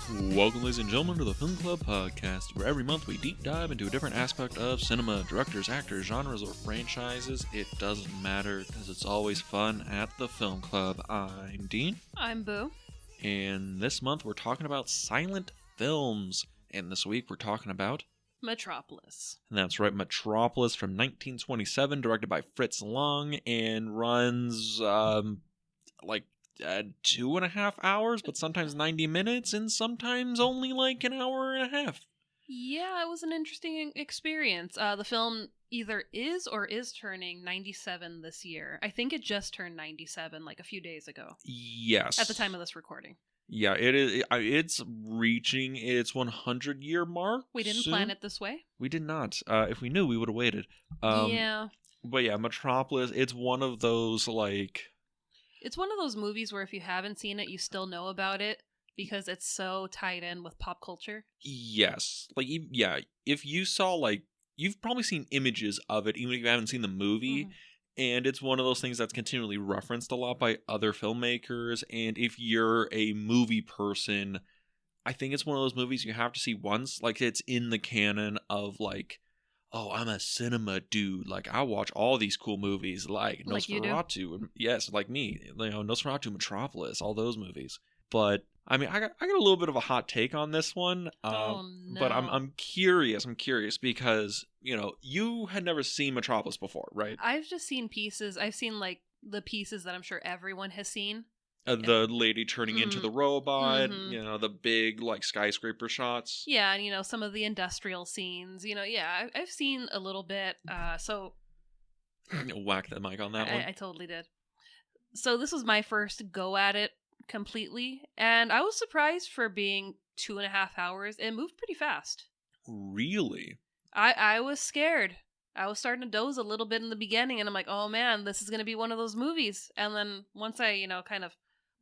Welcome, ladies and gentlemen, to the Film Club Podcast, where every month we deep dive into a different aspect of cinema, directors, actors, genres, or franchises. It doesn't matter, because it's always fun at the Film Club. I'm Dean. I'm Boo. And this month we're talking about silent films. And this week we're talking about Metropolis. And that's right, Metropolis from 1927, directed by Fritz Lang, and runs, 2.5 hours, but sometimes 90 minutes, and sometimes only like an hour and a half. Yeah, it was an interesting experience. The film either is or is turning 97 this year. I think it just turned 97 like a few days ago. Yes. At the time of this recording. Yeah, it is. It's reaching its 100-year mark. We didn't plan it this way. We did not. If we knew, we would have waited. Yeah. But yeah, Metropolis, it's one of those, It's one of those movies where if you haven't seen it, you still know about it because it's so tied in with pop culture. Yes. If you saw, you've probably seen images of it, even if you haven't seen the movie. Mm-hmm. And it's one of those things that's continually referenced a lot by other filmmakers. And if you're a movie person, I think it's one of those movies you have to see once. It's in the canon of, oh, I'm a cinema dude. I watch all these cool movies, like Nosferatu. Yes, like me. Nosferatu, Metropolis, all those movies. But I mean, I got a little bit of a hot take on this one. Oh no! But I'm curious. I'm curious because you had never seen Metropolis before, right? I've just seen pieces. I've seen the pieces that I'm sure everyone has seen. The lady turning into the robot, the big skyscraper shots. Yeah, and some of the industrial scenes. I've seen a little bit. So whack the mic on that one. I totally did. So this was my first go at it completely, and I was surprised for being 2.5 hours. It moved pretty fast. Really? I was scared. I was starting to doze a little bit in the beginning, and I'm like, oh man, this is going to be one of those movies. And then once I, kind of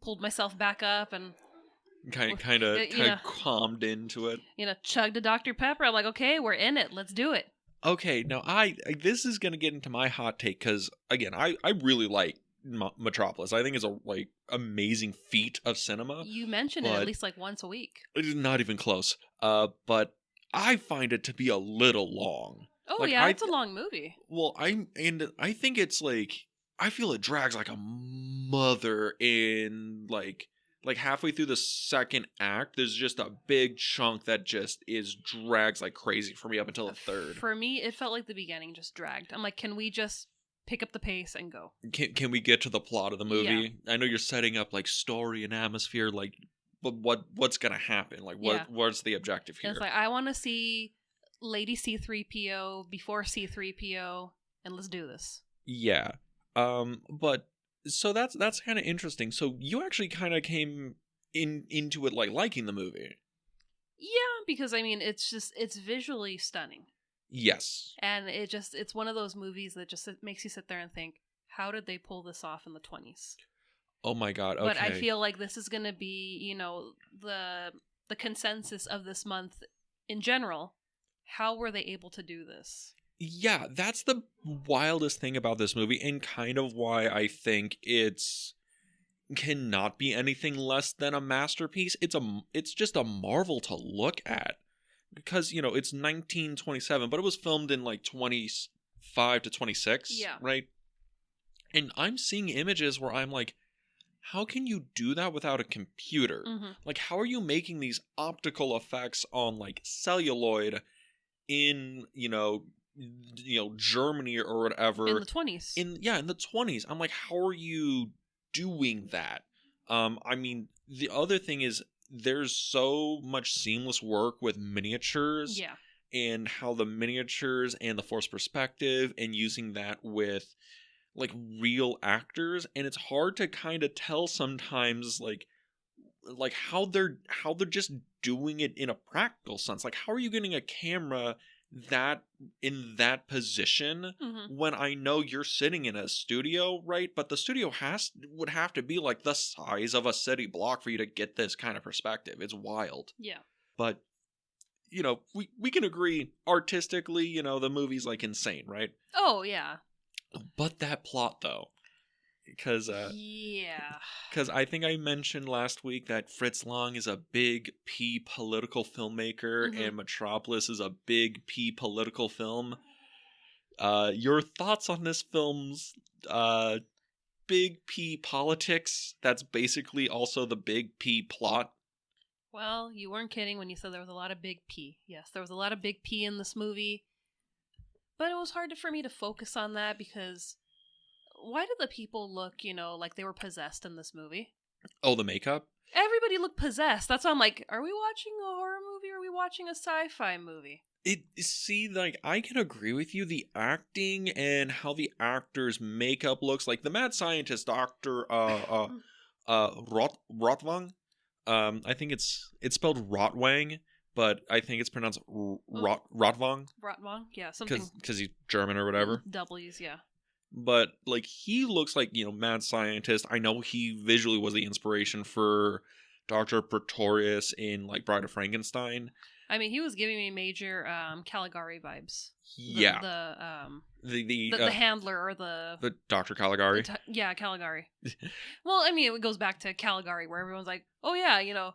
pulled myself back up and kind of calmed into it. Chugged a Dr. Pepper. I'm like, okay, we're in it. Let's do it. Okay, now this is going to get into my hot take because, again, I really like Metropolis. I think it's a amazing feat of cinema. You mention it at least once a week. It is not even close. But I find it to be a little long. Oh yeah, it's a long movie. Well, I think it's I feel it drags like a mother in halfway through the second act. There's just a big chunk that just drags like crazy for me up until the third. For me, it felt like the beginning just dragged. I'm like, can we just pick up the pace and go? Can we get to the plot of the movie? Yeah. I know you're setting up story and atmosphere, but what's gonna happen? What's the objective here? It's I want to see Lady C-3PO before C-3PO, and let's do this. Yeah. But so that's kind of interesting. So you actually kind of came into it liking the movie. Yeah, because I mean it's visually stunning. Yes. And it's one of those movies that just makes you sit there and think, how did they pull this off in the 20s? Oh my god, okay. But I feel like this is going to be, the consensus of this month in general. How were they able to do this? Yeah, that's the wildest thing about this movie, and kind of why I think it's cannot be anything less than a masterpiece. It's just a marvel to look at. Because, it's 1927, but it was filmed in 25 to 26, yeah. Right? And I'm seeing images where I'm like, how can you do that without a computer? Mm-hmm. How are you making these optical effects on celluloid in, Germany or whatever? In the 20s. In the 20s. I'm like, how are you doing that? I mean, the other thing is, there's so much seamless work with miniatures, yeah, and how the miniatures and the forced perspective and using that with real actors, and it's hard to kind of tell sometimes how they're just doing it in a practical sense. How are you getting a camera that in that position when I know you're sitting in a studio, right? But the studio would have to be the size of a city block for you to get this kind of perspective. It's wild. Yeah. But we can agree artistically, the movie's insane, right? Oh yeah. But that plot though, Because yeah. I think I mentioned last week that Fritz Lang is a big P political filmmaker and Metropolis is a big P political film. Your thoughts on this film's big P politics? That's basically also the big P plot. Well, you weren't kidding when you said there was a lot of big P. Yes, there was a lot of big P in this movie. But it was hard for me to focus on that because why did the people look, like they were possessed in this movie? Oh, the makeup? Everybody looked possessed. That's why I'm like, are we watching a horror movie or are we watching a sci-fi movie? I can agree with you. The acting and how the actors' makeup looks, like the mad scientist Dr. Rotwang. I think it's spelled Rotwang, but I think it's pronounced Rotwang. Rotwang, yeah, something. Because he's German or whatever. W's, yeah. But, like, he looks like, mad scientist. I know he visually was the inspiration for Dr. Pretorius in, like, Bride of Frankenstein. I mean, he was giving me major Caligari vibes. Yeah. The handler or the Dr. Caligari. Yeah, Caligari. Well, I mean, it goes back to Caligari where everyone's like, oh yeah,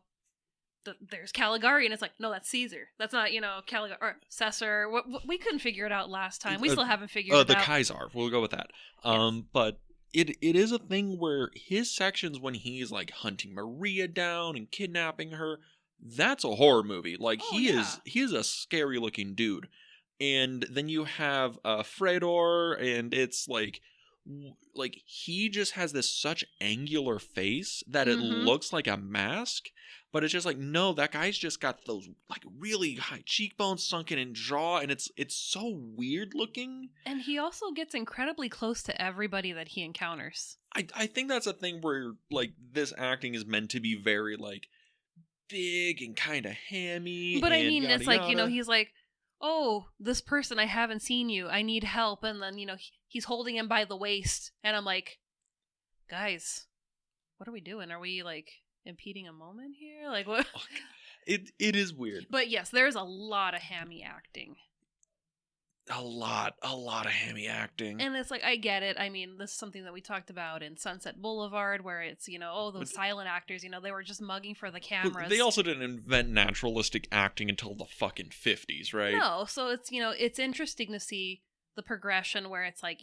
there's Caligari, and it's like, no, that's Caesar. That's not, Caligari or Caesar. We couldn't figure it out last time. We still haven't figured it out. The Kaiser. We'll go with that. Yes. But it is a thing where his sections when he's like hunting Maria down and kidnapping her, that's a horror movie. Like he is a scary looking dude. And then you have Fedor, and it's like he just has this such angular face that it looks like a mask. But it's just like, no, that guy's just got those like really high cheekbones sunken in jaw, and it's so weird looking. And he also gets incredibly close to everybody that he encounters. I think that's a thing where like this acting is meant to be very like big and kind of hammy. But I mean, it's like, he's like, oh, this person, I haven't seen you, I need help, and then he's holding him by the waist, and I'm like, guys, what are we doing? Are we like impeding a moment here? Like what? It is weird. But yes, there's a lot of hammy acting. A lot of hammy acting. And it's like, I get it. I mean, this is something that we talked about in Sunset Boulevard, where it's, those silent actors, they were just mugging for the cameras. They also didn't invent naturalistic acting until the fucking 50s, right? No, so it's, it's interesting to see the progression where it's like,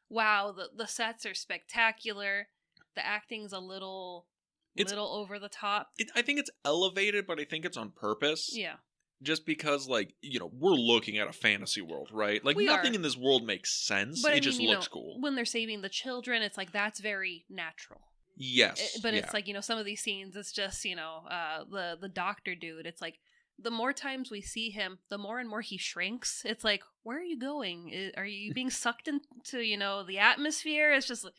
wow, the sets are spectacular. The acting's a little over the top. I think it's elevated, but I think it's on purpose. Yeah. Just because, like, we're looking at a fantasy world, right? Like, nothing in this world makes sense. But it just looks cool. When they're saving the children, it's like, that's very natural. Yes. But it's like, some of these scenes, it's just, the doctor dude. It's like, the more times we see him, the more and more he shrinks. It's like, where are you going? Are you being sucked into, the atmosphere? It's just like,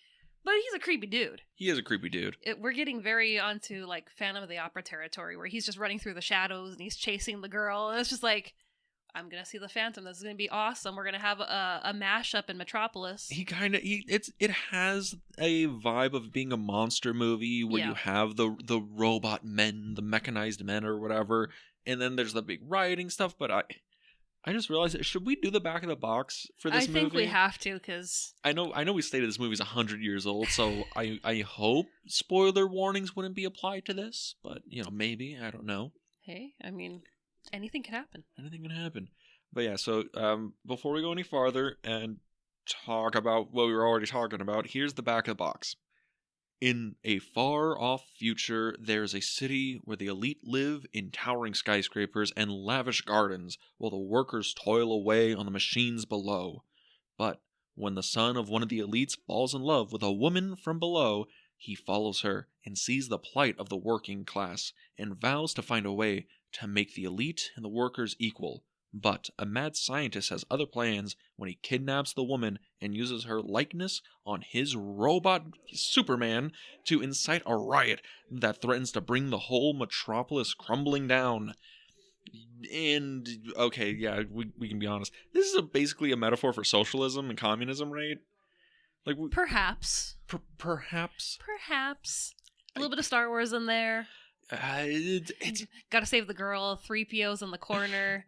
but he's a creepy dude. He is a creepy dude. We're getting very onto, like, Phantom of the Opera territory, where he's just running through the shadows and he's chasing the girl. And it's just like, I'm going to see the Phantom. This is going to be awesome. We're going to have a mashup in Metropolis. It has a vibe of being a monster movie where you have the robot men, the mechanized men or whatever. And then there's the big rioting stuff. But I just realized, should we do the back of the box for this movie? I think we have to, because I know we stated this movie's 100 years old, so I hope spoiler warnings wouldn't be applied to this, but, maybe, I don't know. Hey, I mean, anything can happen. Anything can happen. But yeah, so before we go any farther and talk about what we were already talking about, here's the back of the box. In a far-off future, there is a city where the elite live in towering skyscrapers and lavish gardens, while the workers toil away on the machines below. But when the son of one of the elites falls in love with a woman from below, he follows her and sees the plight of the working class, and vows to find a way to make the elite and the workers equal. But a mad scientist has other plans when he kidnaps the woman and uses her likeness on his robot Superman to incite a riot that threatens to bring the whole metropolis crumbling down. And, okay, yeah, we can be honest. This is basically a metaphor for socialism and communism, right? Like perhaps. Perhaps. A little bit of Star Wars in there. It's Gotta save the girl. 3PO's in the corner.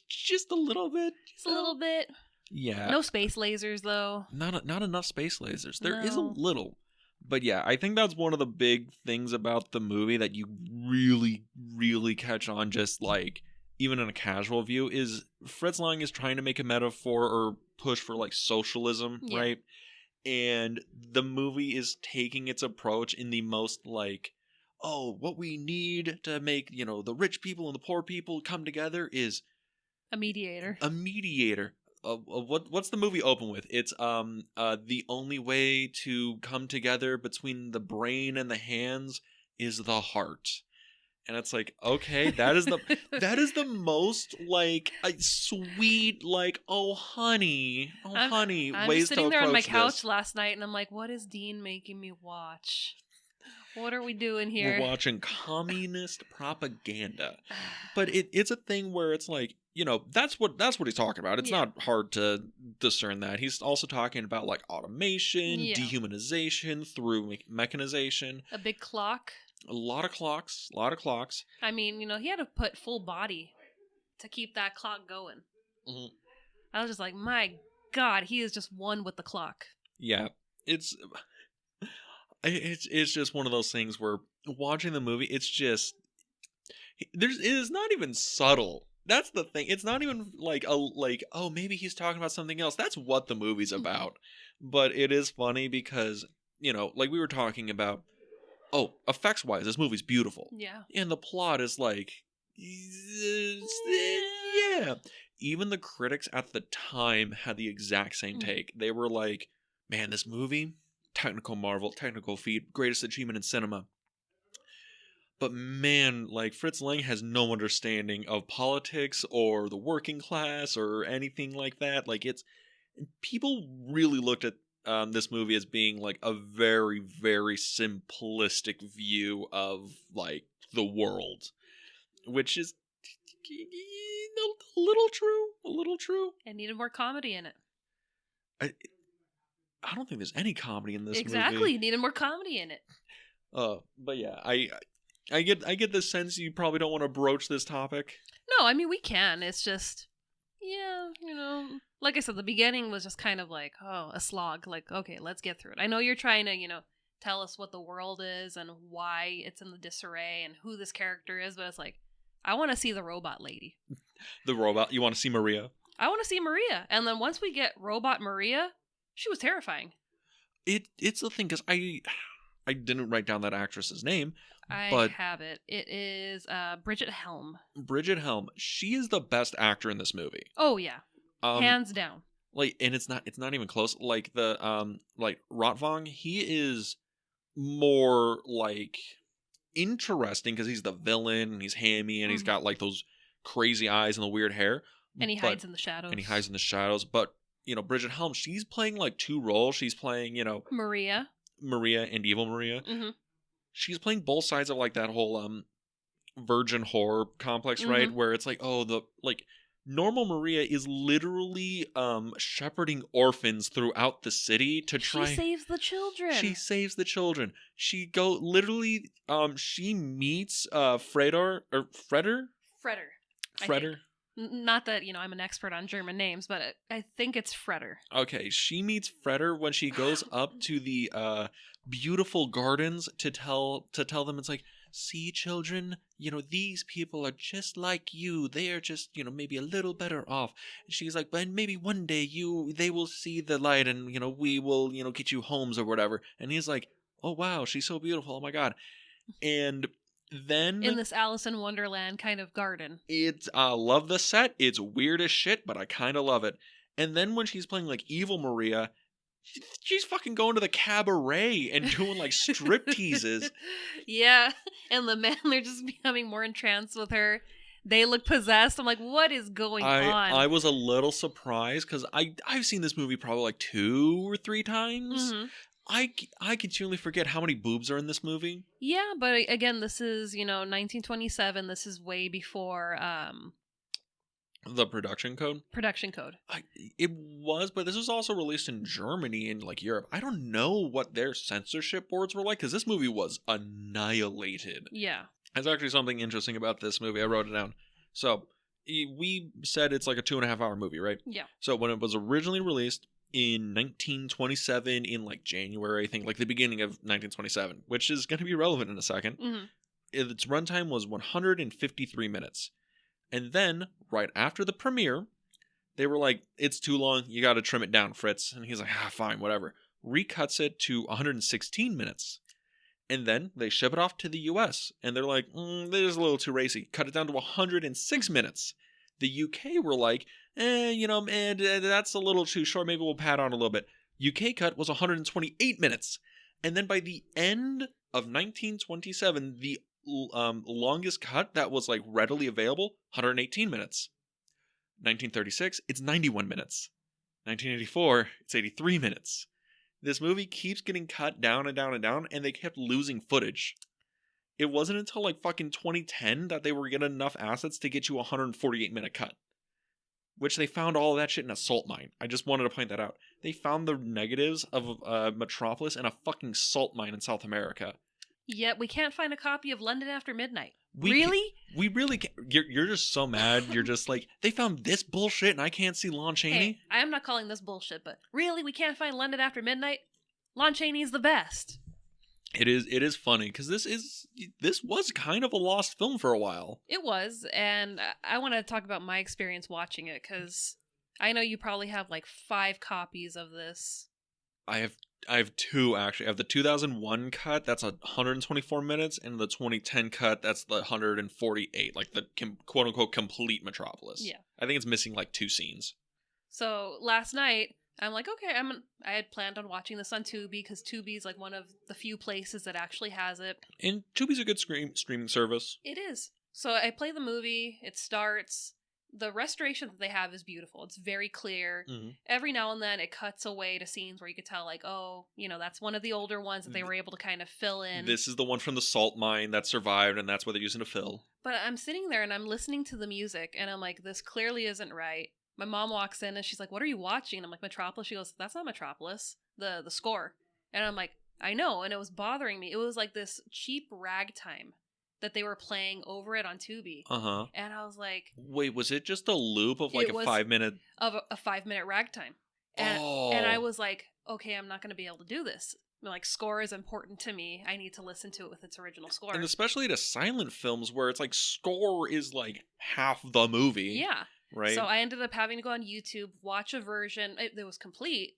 Just a little bit. Just a little bit. Yeah. No space lasers, though. Not enough space lasers. There is a No. little. But yeah, I think that's one of the big things about the movie that you really, really catch on just like, even in a casual view, is Fritz Lang is trying to make a metaphor or push for like socialism, Yeah. right? And the movie is taking its approach in the most like, oh, what we need to make, the rich people and the poor people come together is A mediator. a mediator. What's the movie open with? It's the only way to come together between the brain and the hands is the heart. And it's like, okay, that is the most like sweet, like, oh honey I'm ways just sitting to there on my approach couch this. last night, and I'm like, what is Dean making me watch? What are we doing here? We're watching communist propaganda. But it's a thing where it's like, that's what he's talking about. It's not hard to discern that. He's also talking about like automation, dehumanization through mechanization. A big clock. A lot of clocks. I mean, he had to put full body to keep that clock going. Mm-hmm. I was just like, my God, he is just one with the clock. Yeah, it's just one of those things where watching the movie, it is not even subtle. That's the thing. It's not even like oh, maybe he's talking about something else. That's what the movie's about. But it is funny because, like we were talking about, oh, effects wise, this movie's beautiful. Yeah. And the plot is like, yeah. Even the critics at the time had the exact same take. They were like, man, this movie, technical marvel, technical feat, greatest achievement in cinema. But man, like, Fritz Lang has no understanding of politics or the working class or anything like that. Like, people really looked at this movie as being like a very, very simplistic view of like the world, which is a little true. It needed more comedy in it. I don't think there's any comedy in this movie. Exactly, needed more comedy in it. But yeah, I get the sense you probably don't want to broach this topic. No, I mean we can. It's just, yeah, like I said, the beginning was just kind of like, oh, a slog. Like, okay, let's get through it. I know you're trying to, tell us what the world is and why it's in the disarray and who this character is, but it's like, I want to see the robot lady. The robot? You want to see Maria? I want to see Maria. And then once we get robot Maria, she was terrifying. It's the thing, because I didn't write down that actress's name. I have it. It is Bridget Helm. Bridget Helm. She is the best actor in this movie. Oh yeah. Hands down. Like, and it's not even close. Like the like Rotwang, he is more like interesting because he's the villain and he's hammy and he's got like those crazy eyes and the weird hair. And he hides in the shadows. But Bridget Helm, she's playing like two roles. She's playing, Maria and Evil Maria. Mm-hmm. She's playing both sides of like that whole virgin horror complex, right? Where it's like, oh, the like normal Maria is literally shepherding orphans throughout the city to try. She saves the children. She literally she meets Freder. Not that, I'm an expert on German names, but I think it's Freder. Okay, she meets Freder when she goes up to the beautiful gardens to tell them, it's like, see, children, these people are just like you. They are just, maybe a little better off. And she's like, but maybe one day they will see the light and, we will, get you homes or whatever. And he's like, oh, wow, she's so beautiful. Oh, my God. And then in this Alice in Wonderland kind of garden. Love the set. It's weird as shit, but I kind of love it. And then when she's playing like Evil Maria, she's fucking going to the cabaret and doing like strip teases. Yeah, and the men, they're just becoming more entranced with her. They look possessed. I'm like, what is going on? I was a little surprised because I've seen this movie probably like 2 or 3 times. Mm-hmm. I continually forget how many boobs are in this movie. Yeah, but again, this is, 1927. This is way before the production code. It was, but this was also released in Germany and like Europe. I don't know what their censorship boards were like because this movie was annihilated. Yeah. There's actually something interesting about this movie. I wrote it down. So we said it's like a 2.5-hour movie, right? Yeah. So when it was originally released in 1927, in like January, I think, like the beginning of 1927, which is going to be relevant in a second, its runtime was 153 minutes. And then, right after the premiere, they were like, it's too long, you got to trim it down, Fritz. And he's like, fine, whatever. Recuts it to 116 minutes. And then they ship it off to the US. And they're like, this is a little too racy. Cut it down to 106 minutes. The UK were like, that's a little too short. Maybe we'll pad on a little bit. UK cut was 128 minutes. And then by the end of 1927, the longest cut that was like readily available, 118 minutes. 1936, it's 91 minutes. 1984, it's 83 minutes. This movie keeps getting cut down and down and down, and they kept losing footage. It wasn't until like fucking 2010 that they were getting enough assets to get you a 148-minute cut. Which they found all of that shit in a salt mine. I just wanted to point that out. They found the negatives of Metropolis in a fucking salt mine in South America. Yet we can't find a copy of London After Midnight. We really can't. You're just so mad. You're just like, they found this bullshit and I can't see Lon Chaney? Hey, I am not calling this bullshit, but really, we can't find London After Midnight? Lon Chaney's the best. It is funny, because this was kind of a lost film for a while. It was, and I want to talk about my experience watching it, because I know you probably have like 5 copies of this. I have 2, actually. I have the 2001 cut, that's 124 minutes, and the 2010 cut, that's the 148, like the quote-unquote complete Metropolis. Yeah. I think it's missing like 2 scenes. So last night, I'm like, okay, I had planned on watching this on Tubi, because Tubi is like one of the few places that actually has it. And Tubi's a good streaming service. It is. So I play the movie, it starts. The restoration that they have is beautiful. It's very clear. Mm-hmm. Every now and then it cuts away to scenes where you could tell, like, oh, that's one of the older ones that they were able to kind of fill in. This is the one from the salt mine that survived, and that's what they're using to fill. But I'm sitting there and I'm listening to the music, and I'm like, this clearly isn't right. My mom walks in and she's like, what are you watching? And I'm like, Metropolis. She goes, that's not Metropolis, the score. And I'm like, I know. And it was bothering me. It was like this cheap ragtime that they were playing over it on Tubi. Uh-huh. And I was like... Wait, was it just a loop of like a 5-minute... Of a 5-minute ragtime. And I was like, okay, I'm not going to be able to do this. Like, score is important to me. I need to listen to it with its original score. And especially to silent films where it's like score is like half the movie. Yeah. Right? So I ended up having to go on YouTube, watch a version that was complete.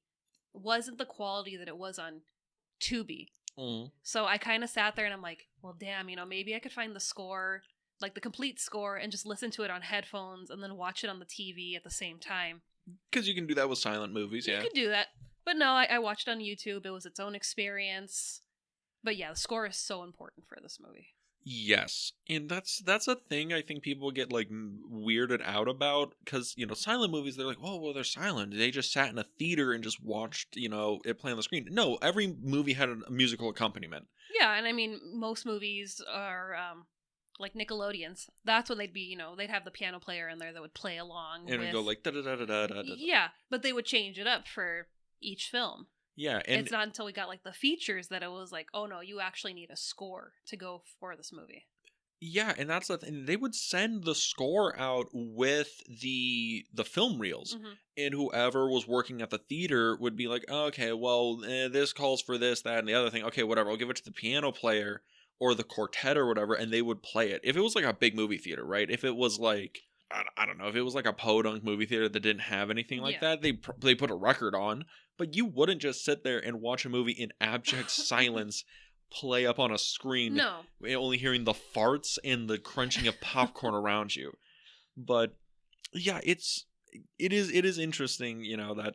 Wasn't the quality that it was on Tubi. Mm. So I kind of sat there and I'm like, well, damn, maybe I could find the score, like the complete score, and just listen to it on headphones and then watch it on the TV at the same time. Because you can do that with silent movies, yeah. You can do that. But no, I watched it on YouTube. It was its own experience. But yeah, the score is so important for this movie. Yes. And that's a thing I think people get like weirded out about, because, silent movies, they're like, well, they're silent. They just sat in a theater and just watched, it play on the screen. No, every movie had a musical accompaniment. Yeah, and I mean, most movies are like Nickelodeon's. That's when they'd be, they'd have the piano player in there that would play along. And it would go like da-da-da-da-da-da. Yeah, but they would change it up for each film. Yeah, and it's not until we got like the features that it was like, oh no, you actually need a score to go for this movie. Yeah, and that's the thing. They would send the score out with the film reels, mm-hmm. and whoever was working at the theater would be like, oh, okay, well, this calls for this, that, and the other thing. Okay, whatever, I'll give it to the piano player or the quartet or whatever, and they would play it. If it was like a big movie theater, right? If it was like, I don't know, if it was like a podunk movie theater that didn't have anything like that, they put a record on. But you wouldn't just sit there and watch a movie in abject silence play up on a screen. No. Only hearing the farts and the crunching of popcorn around you. But yeah, it is interesting, that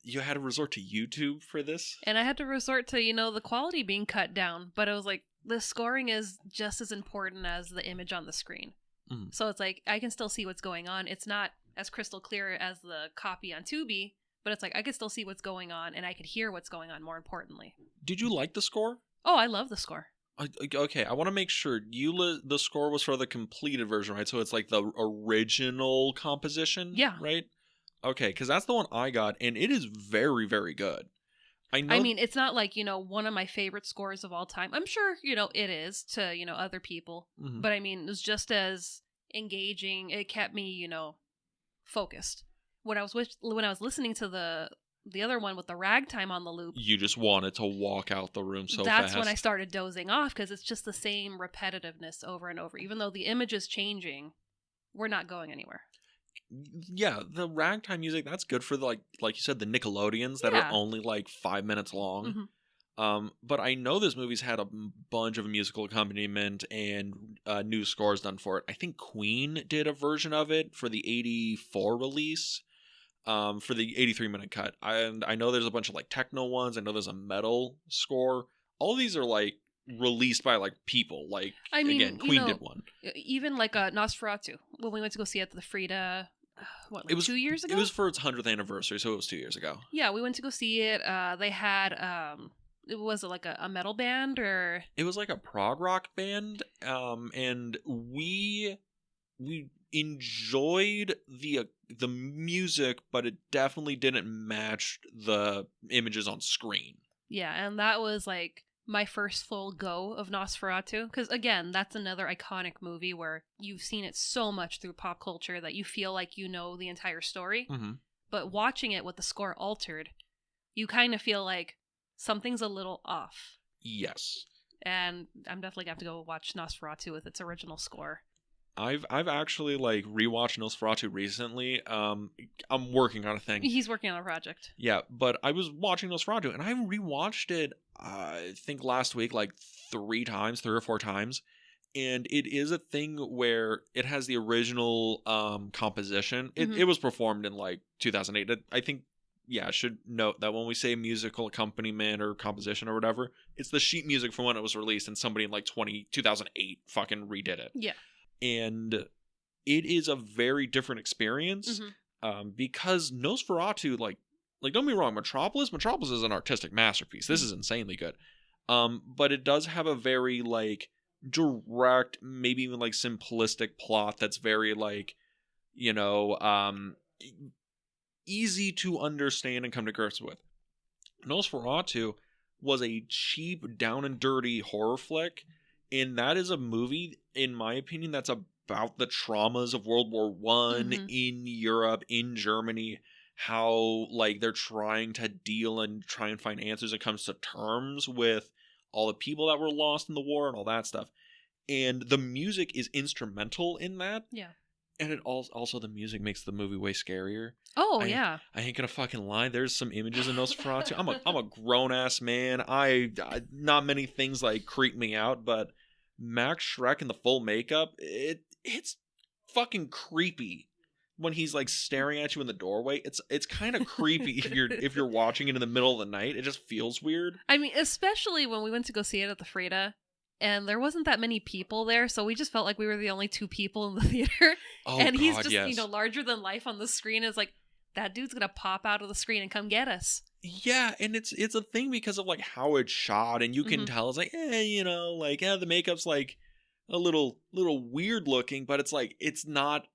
you had to resort to YouTube for this. And I had to resort to, the quality being cut down. But it was like, the scoring is just as important as the image on the screen. Mm-hmm. So it's like, I can still see what's going on. It's not as crystal clear as the copy on Tubi. But it's like, I could still see what's going on, and I could hear what's going on, more importantly. Did you like the score? Oh, I love the score. Okay, I want to make sure. The score was for the completed version, right? So it's like the original composition? Yeah. Right? Okay, because that's the one I got, and it is very, very good. I mean, it's not like, one of my favorite scores of all time. I'm sure, it is to, other people. Mm-hmm. But I mean, it's just as engaging. It kept me, you know, focused. When I was listening to the other one with the ragtime on the loop, You just wanted to walk out the room so that's fast. when I started dozing off, because it's just the same repetitiveness over and over. Even though the image is changing, we're not going anywhere. Yeah, the ragtime music, that's good for like you said, the Nickelodeons that are only like 5 minutes long. But I know this movie's had a bunch of musical accompaniment and new scores done for it. I think Queen did a version of it for the 84 release, for the 83-minute cut. And I know there's a bunch of like techno ones. I know there's a metal score. All these are like released by like people. Like, I mean, again, Queen did one. Even like Nosferatu, when we went to go see it at the Frida, what, like it was 2 years ago? It was for its 100th anniversary, so it was 2 years ago. Yeah, we went to go see it. They had was it like a metal band, or it was like a prog rock band, and we enjoyed the music, but it definitely didn't match the images on screen. Yeah, and that was like my first full go of Nosferatu, because again, that's another iconic movie where you've seen it so much through pop culture that you feel like you know the entire story. But watching it with the score altered, you kind of feel like something's a little off. Yes. And I'm definitely going to have to go watch Nosferatu with its original score. I've actually like rewatched Nosferatu recently. I'm working on a thing. He's working on a project. Yeah, but I was watching Nosferatu and I rewatched it I think last week like 3 or 4 times. And it is a thing where it has the original composition. It was performed in like 2008. I think, yeah, I should note that when we say musical accompaniment or composition or whatever, it's the sheet music from when it was released, and somebody in like 2008 fucking redid it. Yeah. And it is a very different experience because Nosferatu, like don't get me wrong, Metropolis is an artistic masterpiece. This is insanely good. But it does have a very like direct, maybe even like simplistic plot that's very like, you know, easy to understand and come to grips with. Nosferatu was a cheap, down and dirty horror flick, and that is a movie, in my opinion, that's about the traumas of World War One in Europe, in Germany, how like they're trying to deal and try and find answers and comes to terms with all the people that were lost in the war and all that stuff. And the music is instrumental in that. Yeah. And it also the music makes the movie way scarier. Oh, yeah. I ain't gonna fucking lie. There's some images in Nosferatu. I'm a grown ass man. I not many things like creep me out, but Max Schreck in the full makeup, it's fucking creepy when he's like staring at you in the doorway. It's kind of creepy if you're watching it in the middle of the night. It just feels weird. I mean, especially when we went to go see it at the Frida. And there wasn't that many people there, so we just felt like we were the only 2 people in the theater. Oh, and he's God, just, yes. you know, larger than life on the screen. It's like, that dude's gonna pop out of the screen and come get us. Yeah, and it's a thing because of like how it's shot, and you can tell it's like, you know, like the makeup's like a little weird looking, but it's like it's not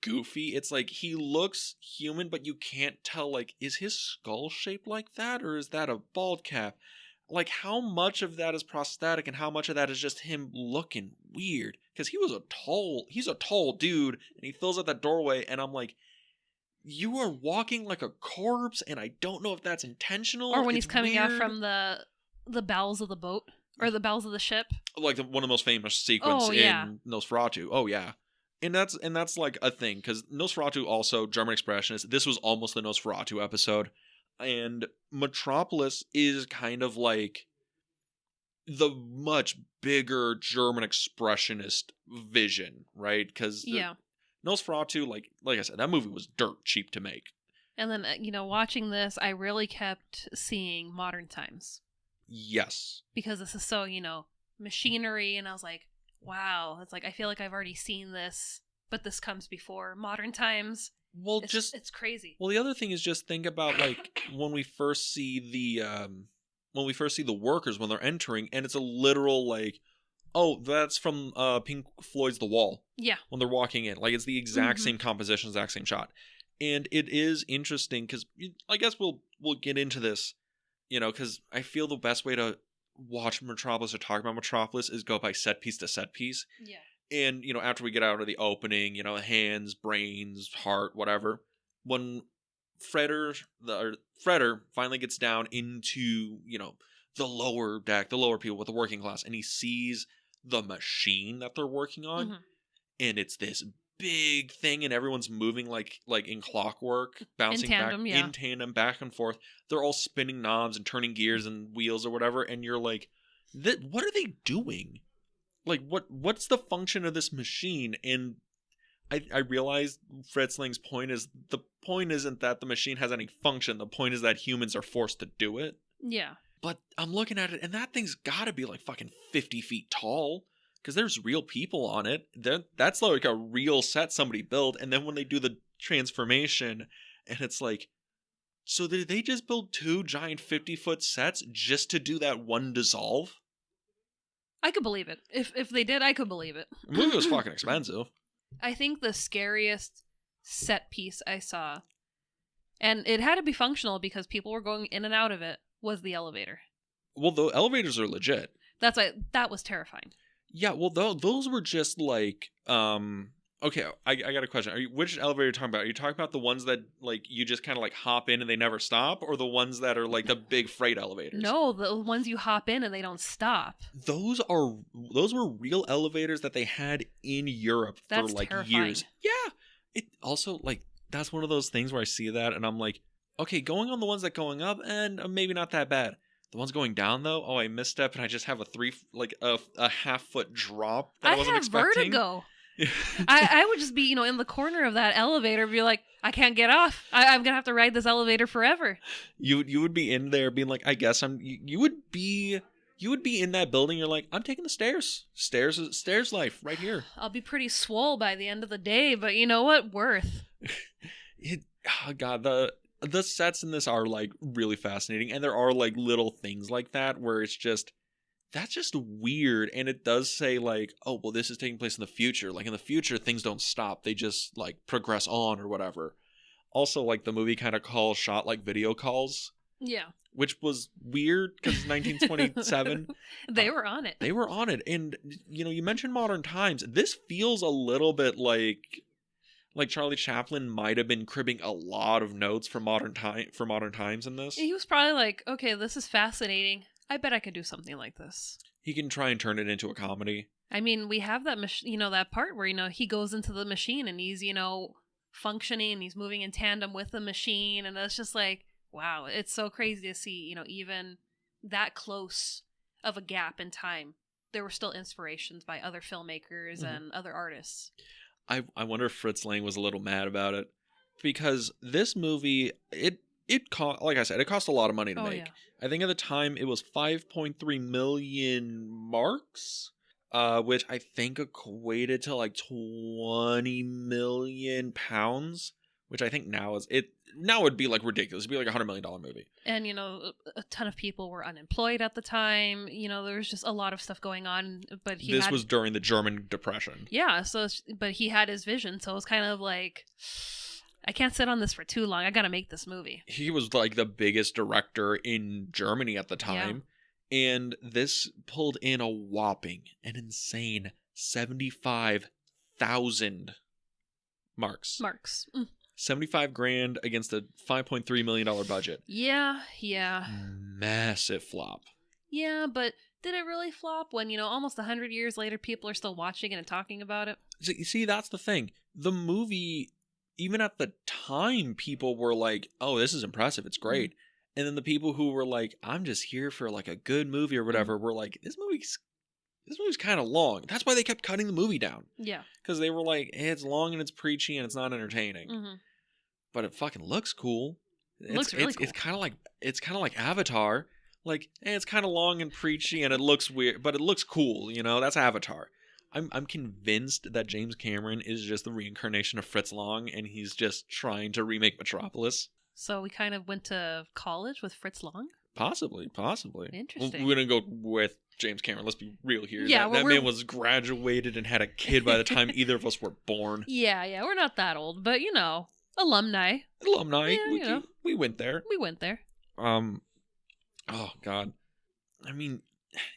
goofy. It's like he looks human, but you can't tell, like, is his skull shaped like that, or is that a bald cap? Like, how much of that is prosthetic and how much of that is just him looking weird? Because he's a tall dude, and he fills out that doorway, and I'm like, you are walking like a corpse, and I don't know if that's intentional. Or when he's coming out from the bowels of the boat, or the bowels of the ship. Like one of the most famous sequences in Nosferatu. Oh, yeah. And that's like a thing, because Nosferatu also, German expressionist, this was almost the Nosferatu episode. And Metropolis is kind of like the much bigger German expressionist vision, right? Because Nosferatu, like I said, that movie was dirt cheap to make. And then, you know, watching this, I really kept seeing modern times. Yes. Because this is so, you know, machinery, and I was like, wow, it's like, I feel like I've already seen this, but this comes before modern times. Well, it's crazy. Well, the other thing is just think about like when we first see the workers when they're entering, and it's a literal like, oh, that's from Pink Floyd's The Wall. Yeah. When they're walking in, like it's the exact same composition, exact same shot, and it is interesting because I guess we'll get into this, you know, because I feel the best way to watch Metropolis or talk about Metropolis is go by set piece to set piece. Yeah. And, after we get out of the opening, hands, brains, heart, whatever, when Fredder finally gets down into, the lower deck, the lower people with the working class, and he sees the machine that they're working on, and it's this big thing, and everyone's moving like in clockwork, bouncing in tandem, back and forth. They're all spinning knobs and turning gears and wheels or whatever, and you're like, what are they doing? Like, what's the function of this machine? And I realized Fritz Lang's point is, the point isn't that the machine has any function. The point is that humans are forced to do it. Yeah. But I'm looking at it, and that thing's got to be like fucking 50 feet tall, because there's real people on it. That's like a real set somebody built. And then when they do the transformation, and it's like, so did they just build 2 giant 50-foot sets just to do that one dissolve? I could believe it. If they did, I could believe it. The movie was fucking expensive. I think the scariest set piece I saw, and it had to be functional because people were going in and out of it, was the elevator. Well, the elevators are legit. That was terrifying. Yeah, well, those were just like, okay, I got a question. Which elevator are you talking about? Are you talking about the ones that, like, you just kind of, like, hop in and they never stop? Or the ones that are, like, the big freight elevators? No, the ones you hop in and they don't stop. Those were real elevators that they had in Europe for, like, terrifying. Years. Yeah. It also, like, that's one of those things where I see that and I'm like, okay, going on the ones that going up, and maybe not that bad. The ones going down, though, I misstep and I just have a half-foot drop that I wasn't expecting. Vertigo. I would just be, in the corner of that elevator, be like, I can't get off. I'm gonna have to ride this elevator forever. You would be in there being like, I guess you would be in that building. You're like, I'm taking the stairs. Stairs life right here. I'll be pretty swole by the end of the day, but you know what? Worth. Oh God, the sets in this are like really fascinating, and there are like little things like that where it's just. That's just weird, and it does say, like, oh, well, this is taking place in the future. Like, in the future, things don't stop. They just, like, progress on or whatever. Also, like, the movie kind of shot, like, video calls. Yeah. Which was weird, because it's 1927. They were on it. They were on it. And, you mentioned modern times. This feels a little bit like Charlie Chaplin might have been cribbing a lot of notes for modern times in this. He was probably like, okay, this is fascinating. I bet I could do something like this. He can try and turn it into a comedy. I mean, we have that, that part where, he goes into the machine and he's, functioning and he's moving in tandem with the machine. And that's just like, wow, it's so crazy to see, even that close of a gap in time. There were still inspirations by other filmmakers and other artists. I wonder if Fritz Lang was a little mad about it, because this movie, it cost, like I said, it cost a lot of money to make. Yeah. I think at the time it was 5.3 million marks, which I think equated to like 20 million pounds, which I think now would be like ridiculous. It'd be like $100 million movie. And, a ton of people were unemployed at the time. There was just a lot of stuff going on. But this was during the German Depression. Yeah. But he had his vision. So it was kind of like, I can't sit on this for too long. I got to make this movie. He was like the biggest director in Germany at the time. Yeah. And this pulled in a whopping, an insane 75,000 marks. 75 grand against a $5.3 million budget. Yeah. Massive flop. Yeah, but did it really flop when, almost 100 years later, people are still watching it and talking about it? See, that's the thing. The movie... Even at the time, people were like, oh, this is impressive. It's great. And then the people who were like, I'm just here for like a good movie or whatever, were like, this movie's kind of long. That's why they kept cutting the movie down. Yeah. Because they were like, hey, it's long and it's preachy and it's not entertaining. Mm-hmm. But it fucking looks cool. It looks really cool. It's kind of like Avatar. Like, hey, it's kind of long and preachy and it looks weird, but it looks cool. That's Avatar. I'm convinced that James Cameron is just the reincarnation of Fritz Lang, and he's just trying to remake Metropolis. So we kind of went to college with Fritz Lang? Possibly. Interesting. We're going to go with James Cameron. Let's be real here. Yeah, that man was graduated and had a kid by the time either of us were born. Yeah, we're not that old, but alumni. We went there. We went there. Oh God. I mean,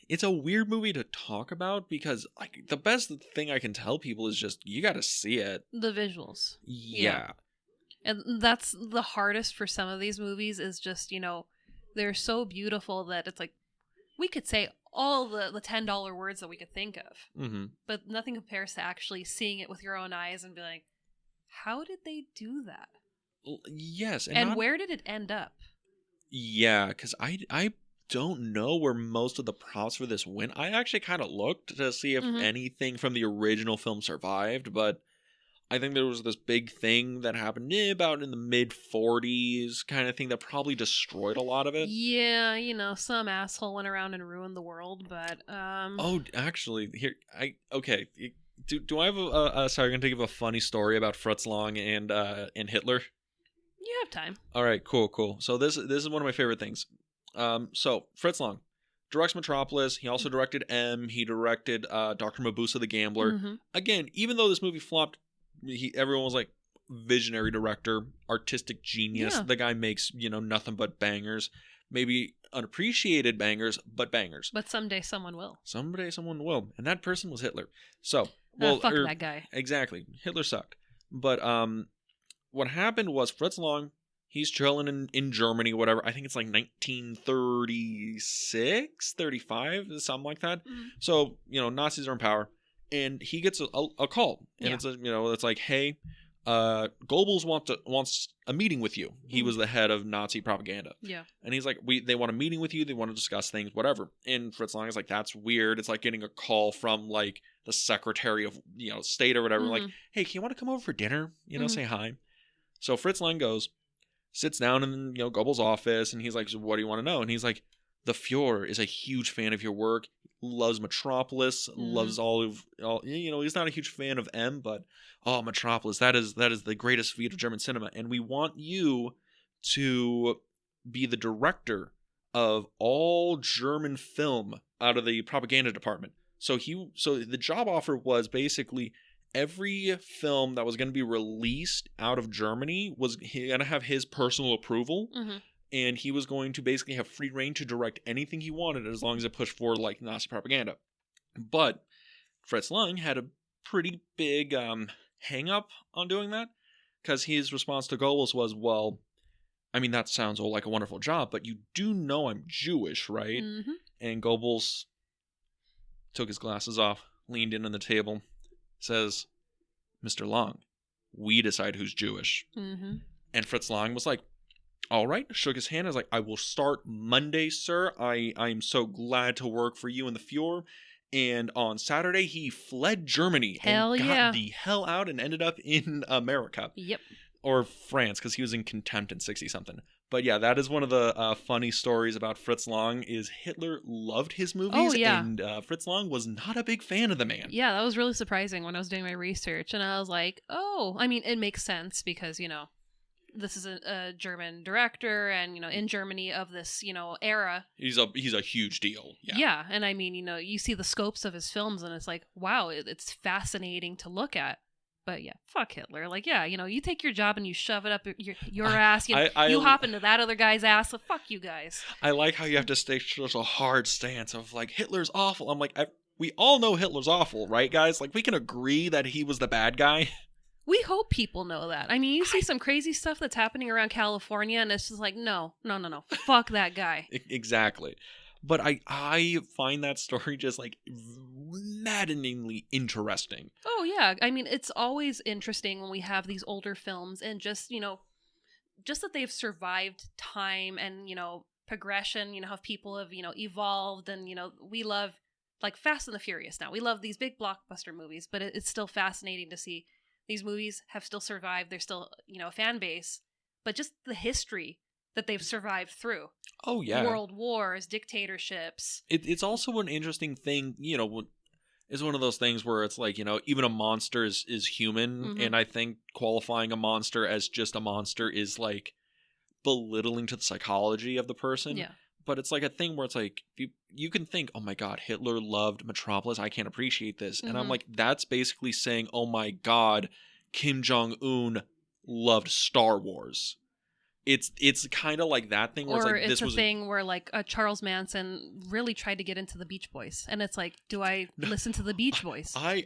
it's a weird movie to talk about because like the best thing I can tell people is just you got to see it. The visuals. Yeah. And that's the hardest for some of these movies is just, they're so beautiful that it's like, we could say all the $10 words that we could think of, but nothing compares to actually seeing it with your own eyes and be like, how did they do that? Yes. And where did it end up? Yeah, because I don't know where most of the props for this went. I actually kind of looked to see if anything from the original film survived, but I think there was this big thing that happened about in the mid-40s kind of thing that probably destroyed a lot of it. Yeah, some asshole went around and ruined the world, but Oh, actually, okay. Do I have sorry, I'm going to give a funny story about Fritz Lang and Hitler? You have time. All right, cool. So this is one of my favorite things. So Fritz Lang directs Metropolis. He also directed M. He directed Dr. Mabuse the Gambler. Again, even though this movie flopped, everyone was like, visionary director, artistic genius. Yeah. The guy makes, nothing but bangers. Maybe unappreciated bangers, but bangers. But someday someone will. Someday someone will. And that person was Hitler. So, fuck that guy. Exactly. Hitler sucked. But what happened was Fritz Lang, he's chilling in Germany, whatever. I think it's like 1936, 35, something like that. So, Nazis are in power. And he gets a call. And it's it's like, hey, Goebbels wants a meeting with you. He was the head of Nazi propaganda. Yeah. And he's like, they want a meeting with you. They want to discuss things, whatever. And Fritz Lang is like, that's weird. It's like getting a call from like the Secretary of State or whatever. Like, hey, can you want to come over for dinner? Say hi. So Fritz Lang goes, sits down in Goebbels' office, and he's like, so what do you want to know? And he's like, the Fuhrer is a huge fan of your work. Loves Metropolis, loves all he's not a huge fan of M, but Metropolis, that is the greatest feat of German cinema, and we want you to be the director of all German film out of the propaganda department. So the job offer was basically every film that was going to be released out of Germany was going to have his personal approval. And he was going to basically have free reign to direct anything he wanted as long as it pushed forward like Nazi propaganda. But Fritz Lang had a pretty big hang up on doing that because his response to Goebbels was, well, I mean, that sounds all like a wonderful job, but you do know I'm Jewish, right? And Goebbels took his glasses off, leaned in on the table, says, Mr. Lang, we decide who's Jewish. And Fritz Lang was like, all right, shook his hand. I was like, I will start Monday, sir. I'm so glad to work for you in the Fuhrer. And on Saturday, he fled Germany and got the hell out and ended up in America. Yep. Or France, because he was in contempt in 60-something. But yeah, that is one of the funny stories about Fritz Lang is Hitler loved his movies. And Fritz Lang was not a big fan of the man. Yeah, that was really surprising when I was doing my research. And I was like, oh, I mean, it makes sense because, this is a German director and, in Germany of this, era. He's a huge deal. Yeah. And I mean, you see the scopes of his films and it's like, wow, it's fascinating to look at. But yeah, fuck Hitler. Like, yeah, you take your job and you shove it up your ass. You hop into that other guy's ass. So fuck you guys. I like how you have to stay such a hard stance of like, Hitler's awful. I'm like, we all know Hitler's awful, right, guys? Like, we can agree that he was the bad guy. We hope people know that. I mean, you see some crazy stuff that's happening around California, and it's just like, no. Fuck that guy. Exactly. But I find that story just, like, maddeningly interesting. Oh, yeah. I mean, it's always interesting when we have these older films and just, just that they've survived time and, progression, how people have, evolved and, we love, like, Fast and the Furious now. We love these big blockbuster movies, but it's still fascinating to see these movies have still survived. They're still, a fan base, but just the history that they've survived through. Oh, yeah. World wars, dictatorships. It's also an interesting thing, it's one of those things where it's like, even a monster is human. And I think qualifying a monster as just a monster is like belittling to the psychology of the person. Yeah. But it's like a thing where it's like, you can think, oh my God, Hitler loved Metropolis. I can't appreciate this. And I'm like, that's basically saying, oh my God, Kim Jong-un loved Star Wars. it's kind of like that thing where it's Or like it's this a was thing where like Charles Manson really tried to get into the Beach Boys, and it's like, do I listen to the Beach Boys? I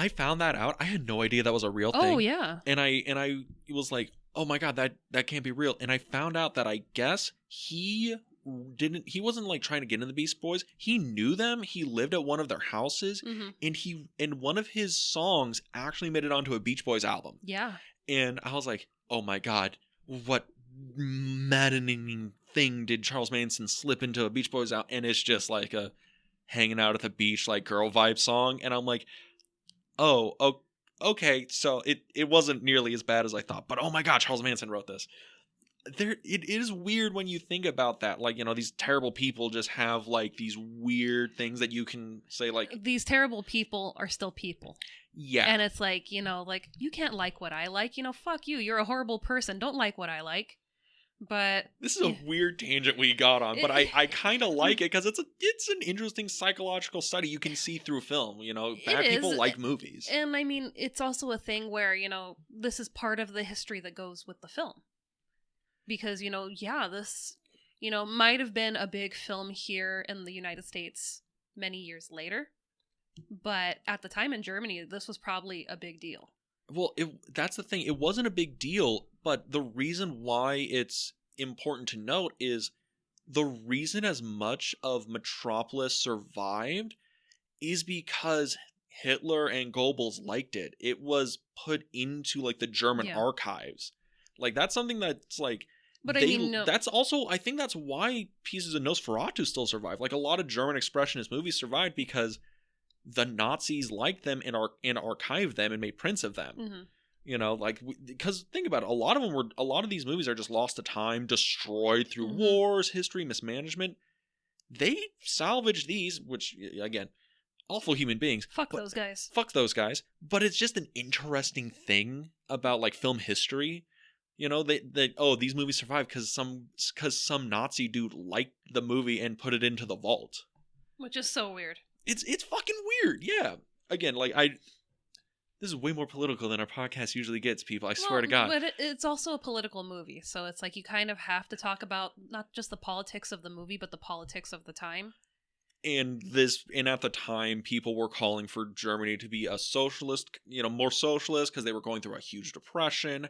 found that out. I had no idea that was a real thing. Oh yeah. And I was like, oh my god, that can't be real. And I found out that I guess he wasn't like trying to get into the Beast Boys. He knew them. He lived at one of their houses, and one of his songs actually made it onto a Beach Boys album. Yeah. And I was like, oh my god, what maddening thing did Charles Manson slip into a Beach Boys out? And it's just like a hanging out at the beach, like girl vibe song. And I'm like, oh, okay, so it wasn't nearly as bad as I thought. But oh my god, Charles Manson wrote this. It is weird when you think about that. Like, you know, these terrible people just have like these weird things that you can say, like, these terrible people are still people. Yeah. And it's like, you know, like, you can't like what I like. You know, fuck you. You're a horrible person. Don't like what I like. But this is a weird tangent we got on, but I kind of like it because it's an interesting psychological study you can see through film. You know, bad people like movies. And I mean, it's also a thing where, you know, this is part of the history that goes with the film. Because, you know, yeah, this, you know, might have been a big film here in the United States many years later. But at the time in Germany, this was probably a big deal. Well, that's the thing. It wasn't a big deal, but the reason why it's important to note is the reason as much of Metropolis survived is because Hitler and Goebbels liked it. It was put into, like, the German archives. Like, that's something that's, like... But I mean, no. That's also... I think that's why pieces of Nosferatu still survive. Like, a lot of German Expressionist movies survived because the Nazis liked them and archived them and made prints of them. Mm-hmm. You know, like, because think about it, a lot of these movies are just lost to time, destroyed through wars, history, mismanagement. They salvaged these, which, again, awful human beings. Fuck those guys. Fuck those guys. But it's just an interesting thing about, like, film history. You know, these movies survive because some Nazi dude liked the movie and put it into the vault. Which is so weird. It's fucking weird, yeah. Again, like, this is way more political than our podcast usually gets, people. I swear to God. But it's also a political movie, so it's like you kind of have to talk about not just the politics of the movie, but the politics of the time. And at the time, people were calling for Germany to be a socialist, you know, more socialist, because they were going through a huge depression.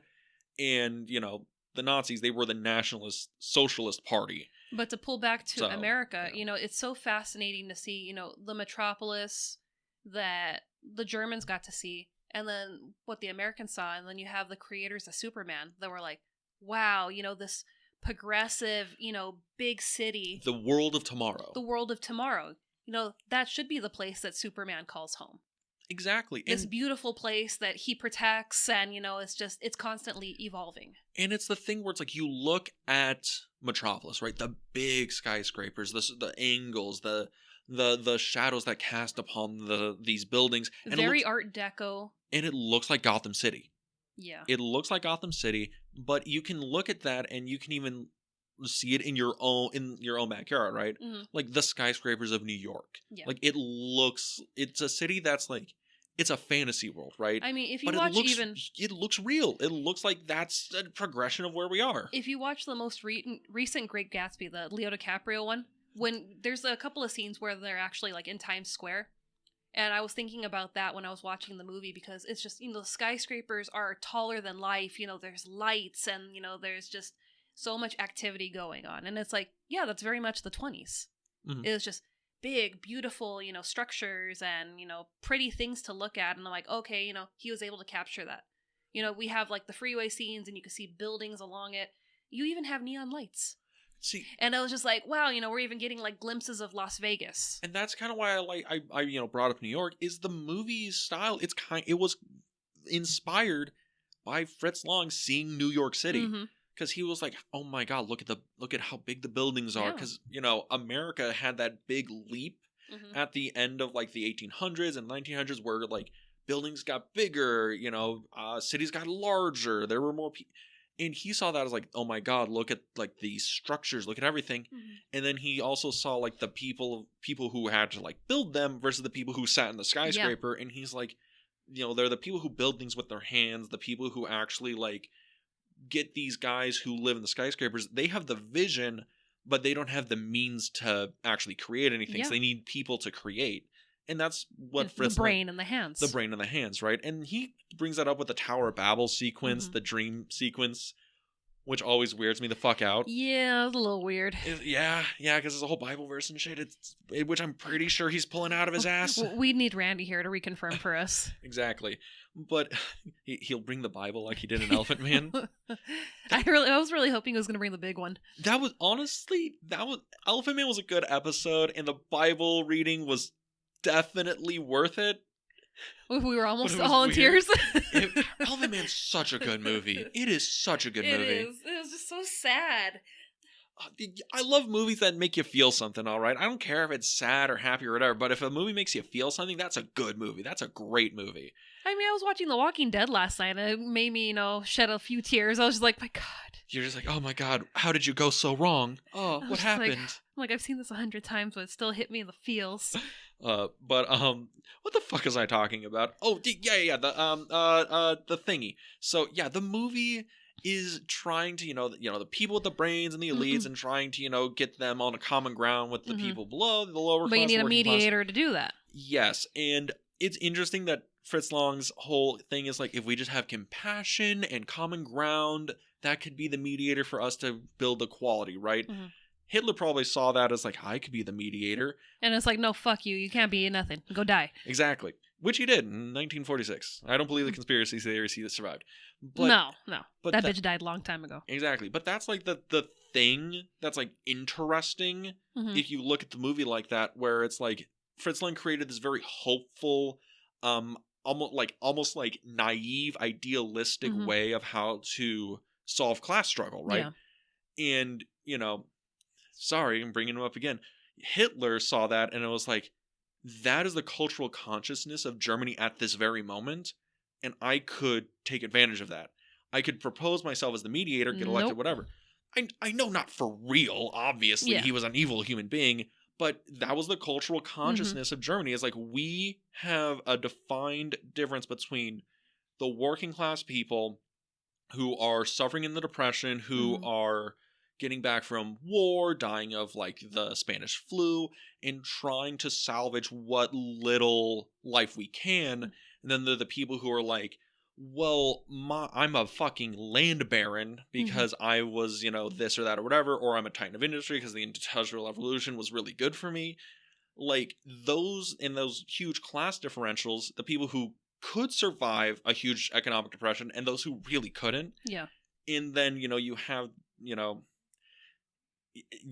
And, you know, the Nazis, they were the nationalist socialist party. But to pull back to America, you know, it's so fascinating to see, you know, the Metropolis that the Germans got to see, and then what the Americans saw, and then you have the creators of Superman that were like, wow, you know, this progressive, you know, big city. The world of tomorrow. The world of tomorrow. You know, that should be the place that Superman calls home. Exactly. This beautiful place that he protects, and, you know, it's constantly evolving. And it's the thing where it's like, you look at Metropolis, right? The big skyscrapers, the angles, the shadows that cast upon these buildings. And very Art Deco. And it looks like Gotham City. Yeah. It looks like Gotham City, but you can look at that and you can even see it in your own backyard, right? Mm-hmm. Like the skyscrapers of New York. Yeah. Like it's a city that's like, it's a fantasy world, right? I mean, if you but watch it looks real. It looks like that's a progression of where we are. If you watch the most recent Great Gatsby, the Leo DiCaprio one, when there's a couple of scenes where they're actually like in Times Square. And I was thinking about that when I was watching the movie, because it's just, you know, the skyscrapers are taller than life. You know, there's lights and, you know, there's just so much activity going on. And it's like, yeah, that's very much the 20s. Mm-hmm. It was just big, beautiful, you know, structures and, you know, pretty things to look at. And I'm like, okay, you know, he was able to capture that. You know, we have like the freeway scenes and you can see buildings along it. You even have neon lights. See, and I was just like, wow, you know, we're even getting like glimpses of Las Vegas. And that's kind of why I you know, brought up New York, is the movie's style. It was inspired by Fritz Lang seeing New York City, because he was like, oh my God, look at how big the buildings are. Because, you know, America had that big leap at the end of like the 1800s and 1900s where like buildings got bigger, you know, cities got larger, there were more people. And he saw that as like, oh my God, look at like these structures, look at everything. And then he also saw like the people who had to like build them versus the people who sat in the skyscraper. And he's like, you know, they're the people who build things with their hands, the people who actually like get these guys who live in the skyscrapers, they have the vision, but they don't have the means to actually create anything. Yeah. So they need people to create. And that's what Fritz... The brain and the hands. The brain and the hands, right? And he brings that up with the Tower of Babel sequence, the dream sequence, which always weirds me the fuck out. Yeah, it's a little weird. Yeah, because there's a whole Bible verse and shit, which I'm pretty sure he's pulling out of his ass. We need Randy here to reconfirm for us. Exactly. But he'll bring the Bible like he did in Elephant Man. I was really hoping he was going to bring the big one. Elephant Man was a good episode, and the Bible reading was definitely worth it. We were almost all in tears. Elephant Man's such a good movie. It is such a good movie. It is. It was just so sad. I love movies that make you feel something, all right? I don't care if it's sad or happy or whatever, but if a movie makes you feel something, that's a good movie. That's a great movie. I mean, I was watching The Walking Dead last night, and it made me, shed a few tears. I was just like, my God. You're just like, oh my God, how did you go so wrong? Oh, what happened? I've seen this 100 times, but it still hit me in the feels. But what the fuck was I talking about? Oh, yeah, the thingy. So yeah, the movie is trying to, the people with the brains and the elites, and trying to, get them on a common ground with the people below, the lower class. But you need a mediator to do that. Yes, and it's interesting that Fritz Lang's whole thing is like, if we just have compassion and common ground, that could be the mediator for us to build equality, right? Mm-hmm. Hitler probably saw that as like, I could be the mediator. And it's like, no, fuck you. You can't be nothing. Go die. Exactly. Which he did in 1946. I don't believe the conspiracy theories he survived. But, no. But that bitch died a long time ago. Exactly. But that's like the thing that's like interesting if you look at the movie like that, where it's like Fritz Lang created this very hopeful, almost like naive, idealistic way of how to solve class struggle, right? Yeah. And, sorry, I'm bringing him up again. Hitler saw that and it was like, that is the cultural consciousness of Germany at this very moment, and I could take advantage of that. I could propose myself as the mediator, get elected, whatever. I know not for real, obviously, he was an evil human being, but that was the cultural consciousness of Germany. It's like, we have a defined difference between the working class people who are suffering in the Depression, who are getting back from war, dying of like the Spanish flu, and trying to salvage what little life we can. And then there are the people who are like, well, I'm a fucking land baron because I was, this or that or whatever, or I'm a titan of industry because the Industrial Revolution was really good for me. Like, those huge class differentials, the people who could survive a huge economic depression and those who really couldn't. Yeah. And then, you have,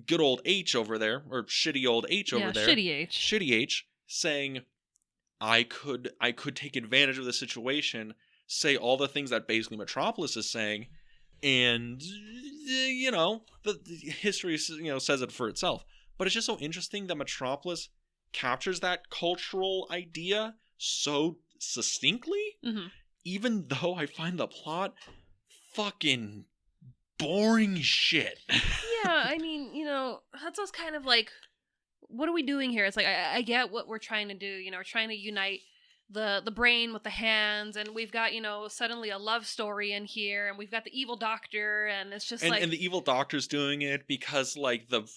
good old H over there, or shitty old H over there. Shitty H saying, I could take advantage of the situation, say all the things that basically Metropolis is saying, and the history says it for itself. But it's just so interesting that Metropolis captures that cultural idea so succinctly, even though I find the plot fucking boring shit. Yeah, I mean, that's what's kind of like, what are we doing here? It's like, I get what we're trying to do. We're trying to unite the brain with the hands, and we've got, suddenly a love story in here, and we've got the evil doctor, and it's just and the evil doctor's doing it because like the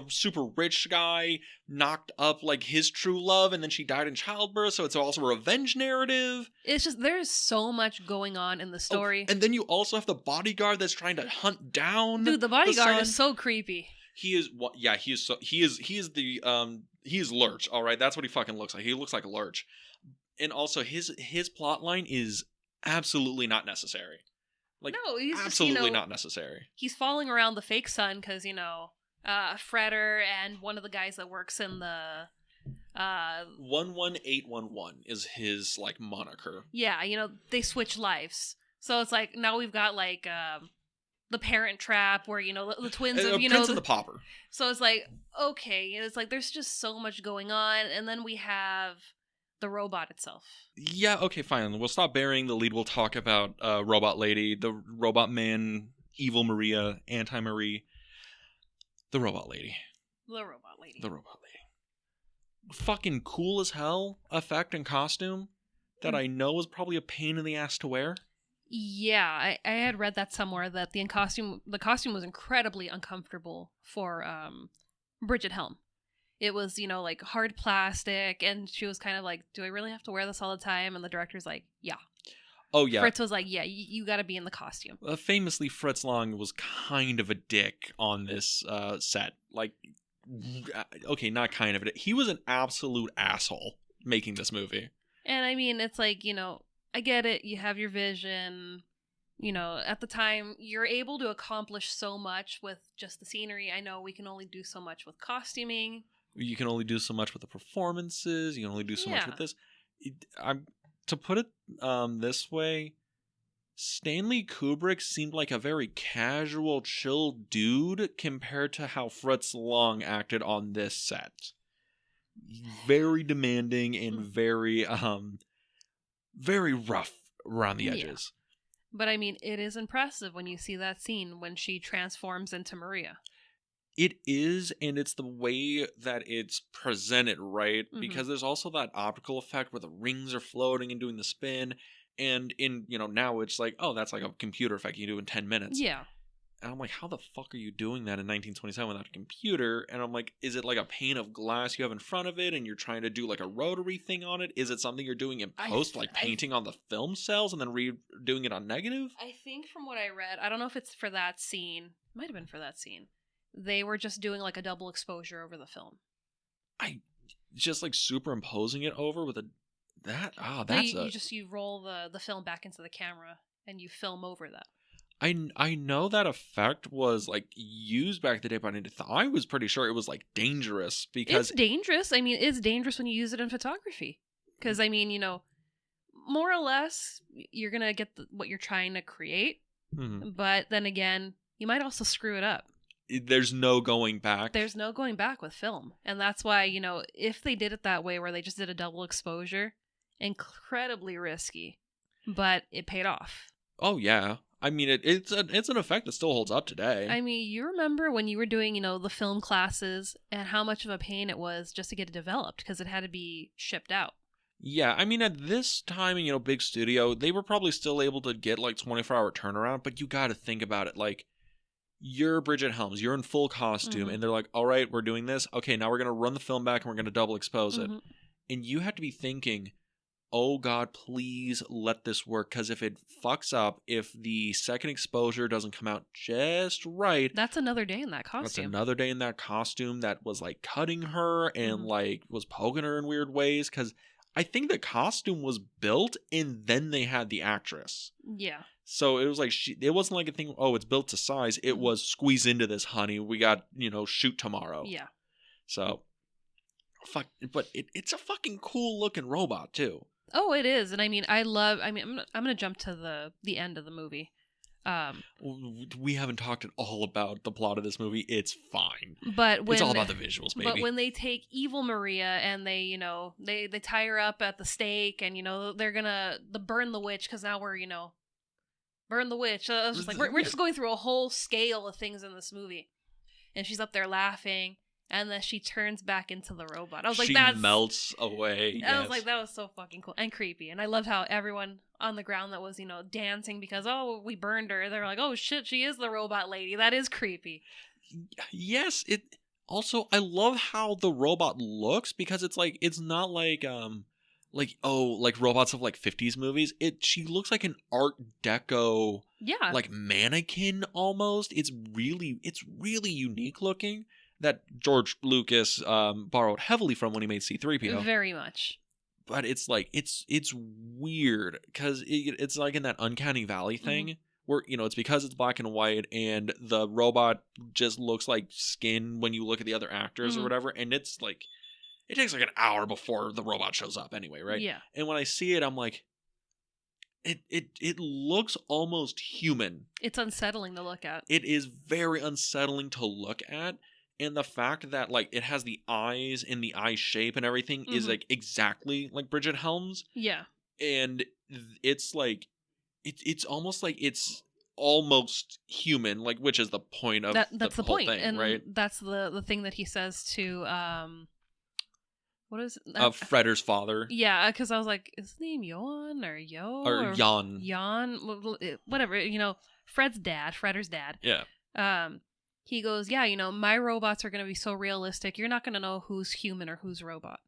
super rich guy knocked up like his true love, and then she died in childbirth, so it's also a revenge narrative. It's just, there's so much going on in the story. And then you also have the bodyguard that's trying to hunt down. Dude, the bodyguard is so creepy. He is Lurch. All right, that's what he fucking looks like. He looks like Lurch. And also, his plot line is absolutely not necessary. Like, no, he's absolutely just, not necessary. He's following around the fake son because, Fredder and one of the guys that works in the 11811 is his like moniker. Yeah, they switch lives, so it's like now we've got like the Parent Trap, where the twins of Prince and the Pauper. So it's like, okay, it's like there's just so much going on, and then we have the robot itself. Yeah, okay, fine. We'll stop burying the lead. We'll talk about Robot Lady, the Robot Man, Evil Maria, Anti-Marie. The Robot Lady. The Robot Lady. The Robot Lady. Fucking cool as hell effect and costume that I know is probably a pain in the ass to wear. Yeah, I had read that somewhere that the costume was incredibly uncomfortable for Bridget Helm. It was, like hard plastic, and she was kind of like, "Do I really have to wear this all the time?" And the director's like, "Yeah." Oh yeah. Fritz was like, "Yeah, you got to be in the costume." Famously, Fritz Lang was kind of a dick on this set. Like, okay, not kind of a dick. He was an absolute asshole making this movie. And I mean, it's like, I get it. You have your vision. At the time, you're able to accomplish so much with just the scenery. I know we can only do so much with costuming. You can only do so much with the performances. You can only do so much with this. To put it this way, Stanley Kubrick seemed like a very casual, chill dude compared to how Fritz Lang acted on this set. Very demanding and very rough around the edges. Yeah. But I mean, it is impressive when you see that scene when she transforms into Maria. It is, and it's the way that it's presented, right? Mm-hmm. Because there's also that optical effect where the rings are floating and doing the spin. And now it's like, oh, that's like a computer effect you do in 10 minutes. Yeah. And I'm like, how the fuck are you doing that in 1927 without a computer? And I'm like, is it like a pane of glass you have in front of it and you're trying to do like a rotary thing on it? Is it something you're doing in post, like painting on the film cells and then redoing it on negative? I think from what I read, I don't know if it's for that scene. It might have been for that scene. They were just doing like a double exposure over the film. Just like superimposing it over with you roll the film back into the camera and you film over that. I know that effect was like used back in the day, but I was pretty sure it was like dangerous because it's dangerous. I mean, it's dangerous when you use it in photography because I mean, more or less you're gonna get what you're trying to create, but then again, you might also screw it up. There's no going back. There's no going back with film. And that's why, if they did it that way where they just did a double exposure, incredibly risky, but it paid off. Oh, yeah. I mean, it's an effect that still holds up today. I mean, you remember when you were doing, the film classes and how much of a pain it was just to get it developed because it had to be shipped out. Yeah, I mean, at this time, big studio, they were probably still able to get like 24-hour turnaround, but you got to think about it. Like, you're Bridget Helms, you're in full costume, and they're like, all right, we're doing this. Okay, now we're going to run the film back and we're going to double expose it. And you have to be thinking, oh God, please let this work. Because if it fucks up, if the second exposure doesn't come out just right. That's another day in that costume. That's another day in that costume that was like cutting her and like was poking her in weird ways. Because I think the costume was built and then they had the actress. Yeah. So it was like, it wasn't like a thing, oh, it's built to size. It was squeeze into this, honey. We got, shoot tomorrow. Yeah. So, fuck, but it's a fucking cool looking robot too. Oh, it is. And I mean, I'm going to jump to the end of the movie. We haven't talked at all about the plot of this movie. It's fine. But it's all about the visuals, baby. But when they take evil Maria and they, they tie her up at the stake and, they're going to burn the witch because now we're, burn the witch. I was just like, we're just going through a whole scale of things in this movie. And she's up there laughing. And then she turns back into the robot. I was like, she melts away. I was like, that was so fucking cool and creepy. And I loved how everyone on the ground that was, dancing because, oh, we burned her. They were like, oh shit, she is the robot lady. That is creepy. Yes. Also, I love how the robot looks because it's like, it's not like robots of like 50s movies. She looks like an Art Deco, like mannequin almost. It's really unique looking. That George Lucas borrowed heavily from when he made C-3PO. Very much. But it's like, it's weird because it's like in that uncanny valley thing where, it's because it's black and white and the robot just looks like skin when you look at the other actors or whatever. And it's like, it takes like an hour before the robot shows up anyway, right? Yeah. And when I see it, I'm like, it looks almost human. It's unsettling to look at. It is very unsettling to look at. And the fact that, like, it has the eyes and the eye shape and everything is, like, exactly like Bridget Helms. Yeah. And it's, like, it's almost like it's almost human, like, which is the point of that's the whole point. Thing, and right? That's the thing that he says to What is Fredder's father. Yeah, because I was like, is his name Johan or Yo Or Jan. Jan, whatever. Fred's dad, Fredder's dad. Yeah. He goes, yeah, my robots are going to be so realistic. You're not going to know who's human or who's robot.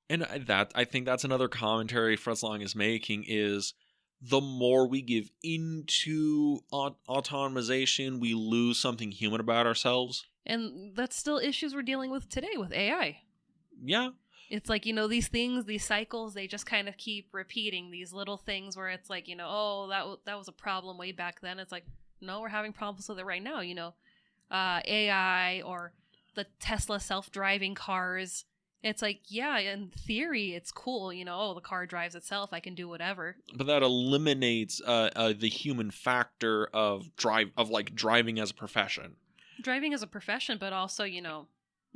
And I think that's another commentary Fretzlang is making is the more we give into autonomization, we lose something human about ourselves. And that's still issues we're dealing with today with AI. Yeah. It's like, these things, these cycles, they just kind of keep repeating these little things where it's like, oh, that was a problem way back then. It's like, no, we're having problems with it right now, AI or the Tesla self-driving cars. It's like, yeah, in theory, it's cool. The car drives itself. I can do whatever. But that eliminates the human factor of driving as a profession. Driving as a profession, but also,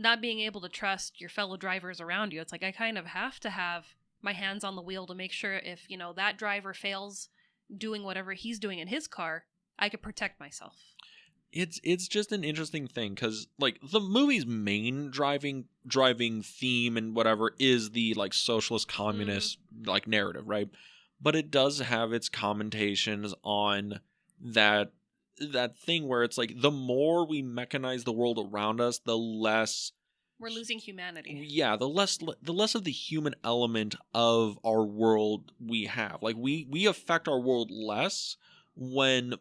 not being able to trust your fellow drivers around you. It's like I kind of have to have my hands on the wheel to make sure if, that driver fails doing whatever he's doing in his car, I could protect myself. It's just an interesting thing because the movie's main driving theme and whatever is the socialist communist narrative, right? But it does have its commentations on that thing where it's like the more we mechanize the world around us, the less we're losing humanity. Yeah, the less of the human element of our world we have. We affect our world less when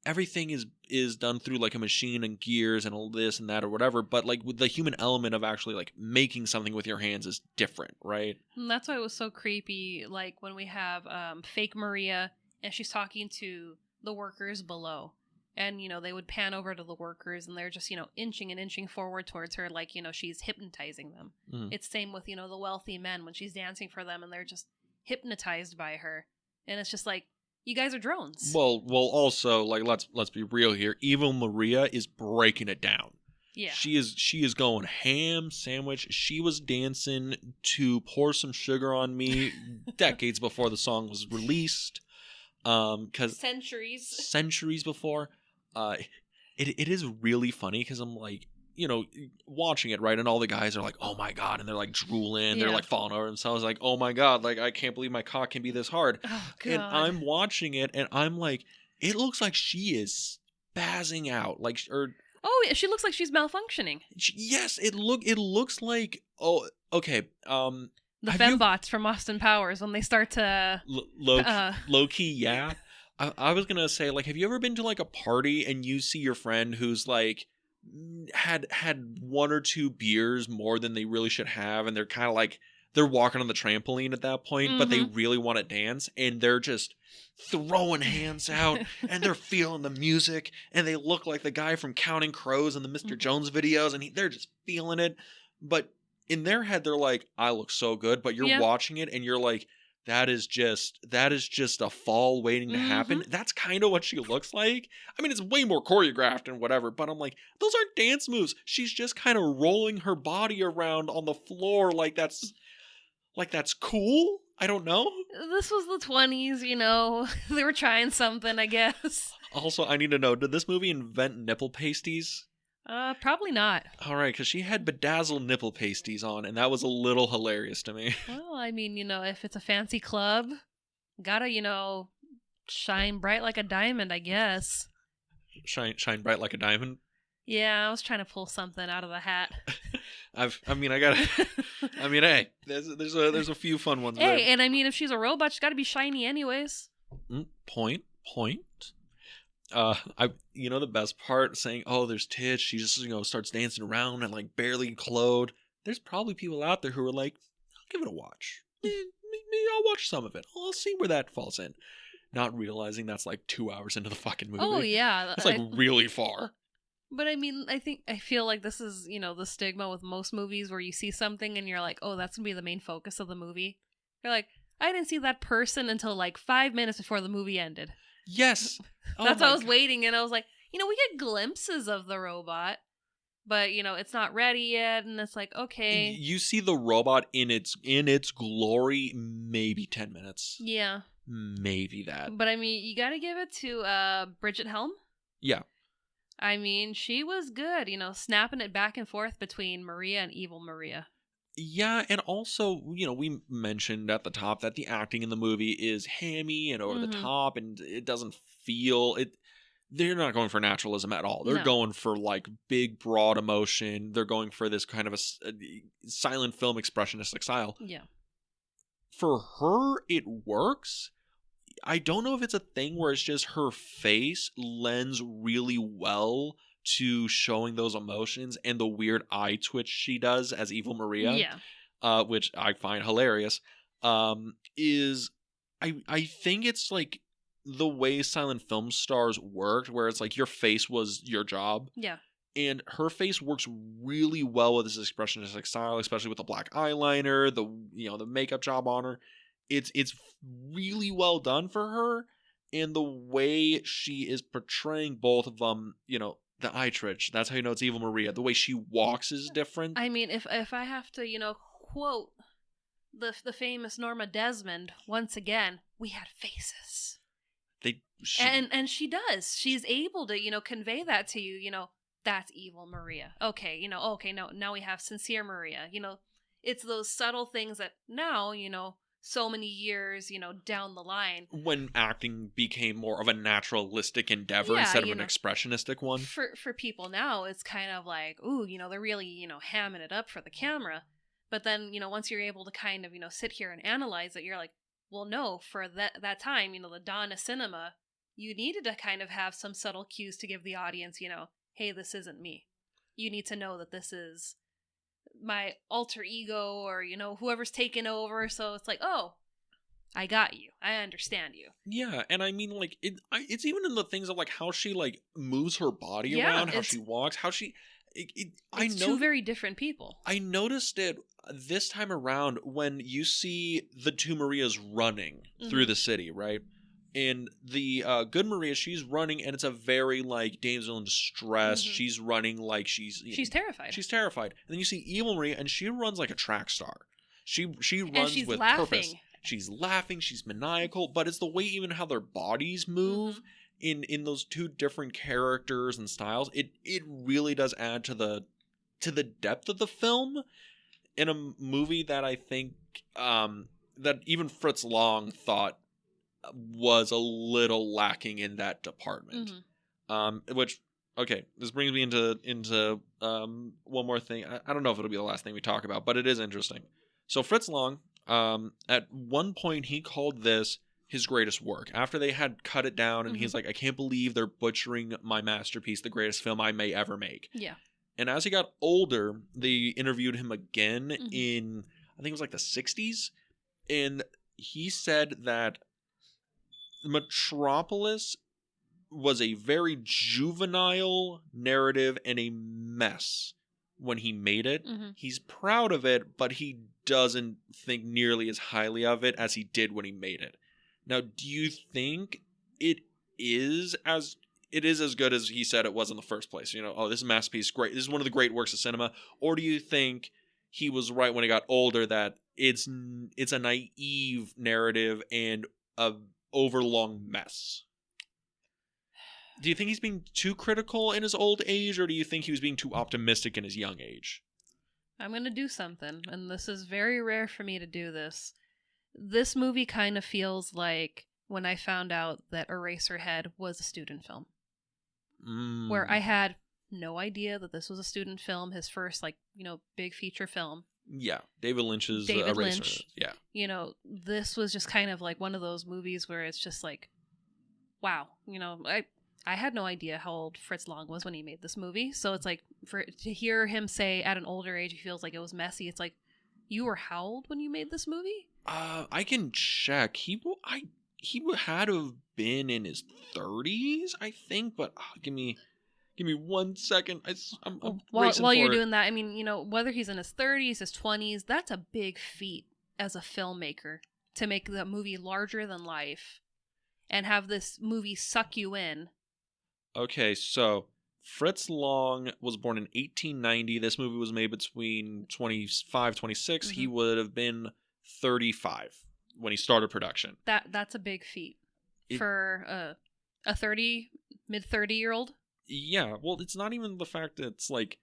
everything is done through a machine and gears and all this and that or whatever, but with the human element of actually making something with your hands is different, right? And that's why it was so creepy, when we have fake Maria and she's talking to the workers below, and they would pan over to the workers and they're just inching and inching forward towards her she's hypnotizing them. It's same with the wealthy men when she's dancing for them and they're just hypnotized by her, and it's just like, you guys are drones. Well, also let's be real here. Evil Maria is breaking it down. Yeah, she is going ham sandwich. She was dancing to "Pour Some Sugar on Me" decades before the song was released. Because centuries before. It is really funny because I'm watching it, right, and all the guys are like, oh my god, and they're drooling, they're falling over themselves, oh my god, I can't believe my cock can be this hard. Oh, god. And I'm watching it and I'm like, it looks like she is spazzing out, oh, she looks like she's malfunctioning. Yes, it looks like, oh, okay, the fembots from Austin Powers when they start to low key, yeah. I was gonna say, have you ever been to a party and you see your friend who's had one or two beers more than they really should have, and they're kind of they're walking on the trampoline at that point, but they really want to dance, and they're just throwing hands out and they're feeling the music, and they look like the guy from Counting Crows and the Mr. Jones videos, and they're just feeling it. But in their head, they're like, I look so good, but you're watching it and you're like, that is just a fall waiting to happen. That's kind of what she looks like. I mean, it's way more choreographed and whatever, but I'm like, those aren't dance moves. She's just kind of rolling her body around on the floor that's cool. I don't know. This was the 20s, they were trying something, I guess. Also, I need to know, did this movie invent nipple pasties? Probably not. All right, because she had bedazzled nipple pasties on, and that was a little hilarious to me. Well, I mean, if it's a fancy club, gotta, shine bright like a diamond, I guess. Shine bright like a diamond? Yeah, I was trying to pull something out of the hat. Hey, there's a few fun ones. Hey, there. And I mean, if she's a robot, she's got to be shiny anyways. Point. The best part, saying, oh, there's tits, she just starts dancing around and barely clothed. There's probably people out there who are like, I'll give it a watch. Maybe I'll watch some of it. I'll see where that falls in. Not realizing that's 2 hours into the fucking movie. Oh yeah, that's really far. But I mean, I feel like this is the stigma with most movies where you see something and you're like, oh, that's gonna be the main focus of the movie. You're like, I didn't see that person until 5 minutes before the movie ended. Yes. That's why I was waiting, and I was like, we get glimpses of the robot, but it's not ready yet, and it's like, okay. You see the robot in its glory maybe 10 minutes. Yeah. Maybe that. But I mean, you got to give it to Bridget Helm. Yeah. I mean, she was good, snapping it back and forth between Maria and Evil Maria. Yeah, and also, we mentioned at the top that the acting in the movie is hammy and over the Mm-hmm. top, and it doesn't feel it. They're not going for naturalism at all. They're No. going for like big, broad emotion. They're going for this kind of a silent film expressionistic style. Yeah. For her, it works. I don't know if it's a thing where it's just her face lends really well to showing those emotions and the weird eye twitch she does as Evil Maria, Yeah. which I find hilarious. Is I think it's like the way silent film stars worked, where it's like your face was your job, Yeah. and her face works really well with this expressionistic style, especially with the black eyeliner, the makeup job on her. It's really well done for her, and the way she is portraying both of them, the eye twitch. That's how you know it's Evil Maria. The way she walks is different. I mean, if I have to, quote the famous Norma Desmond once again, we had faces. And she does. She's able to, convey that to you, that's Evil Maria. Okay, okay, now we have Sincere Maria. It's those subtle things that now, so many years, down the line, when acting became more of a naturalistic endeavor instead of an expressionistic one. For people now, it's kind of like, ooh, they're really, hamming it up for the camera. But then, once you're able to kind of, sit here and analyze it, you're like, well, no, for that time, the dawn of cinema, you needed to kind of have some subtle cues to give the audience, hey, this isn't me. You need to know that this is my alter ego or, whoever's taken over. So it's like, oh, I got you. I understand you. Yeah, and I mean, like, it's even in the things of, like, how she, like, moves her body around, how she walks, how she... It's two very different people. I noticed it this time around when you see the two Marias running through the city, right? And the good Maria, she's running, and it's a very, like, damsel in distress. Mm-hmm. She's running like she's terrified. She's terrified. And then you see Evil Maria, and she runs like a track star. She runs with laughing. Purpose. She's laughing. She's maniacal. But it's the way even how their bodies move in those two different characters and styles. It really does add to the depth of the film in a movie that I think that even Fritz Lang thought was a little lacking in that department. Which, okay, this brings me into one more thing. I don't know if it'll be the last thing we talk about, but it is interesting. So Fritz Lang, at one point he called this his greatest work. After they had cut it down, and he's like, I can't believe they're butchering my masterpiece, the greatest film I may ever make. Yeah. And as he got older, they interviewed him again in, I think it was like the 60s, and he said that Metropolis was a very juvenile narrative and a mess when he made it. He's proud of it, but he doesn't think nearly as highly of it as he did when he made it. Now, do you think it is as good as he said it was in the first place? Oh, this masterpiece, great. This is one of the great works of cinema. Or do you think he was right when he got older that it's a naive narrative and a overlong mess? Do you think he's being too critical in his old age, or do you think he was being too optimistic in his young age? I'm going to do something, and this is very rare for me to do this. This movie kind of feels like when I found out that Eraserhead was a student film. Where I had no idea that this was a student film, his first, big feature film. Yeah, David Lynch's Eraserhead. Yeah. This was just kind of like one of those movies where it's just like, wow, I had no idea how old Fritz Lang was when he made this movie. So it's like, to hear him say at an older age he feels like it was messy, it's like, you were how old when you made this movie? I can check. He had to have been in his 30s, I think, but give me 1 second. I'm while you're doing that, I mean, whether he's in his 30s, his 20s, that's a big feat as a filmmaker to make the movie larger than life and have this movie suck you in. Okay, so Fritz Lang was born in 1890. This movie was made between 25, 26. He would have been 35 when he started production. That's a big feat for a mid 30-year-old. Yeah, well, it's not even the fact that it's like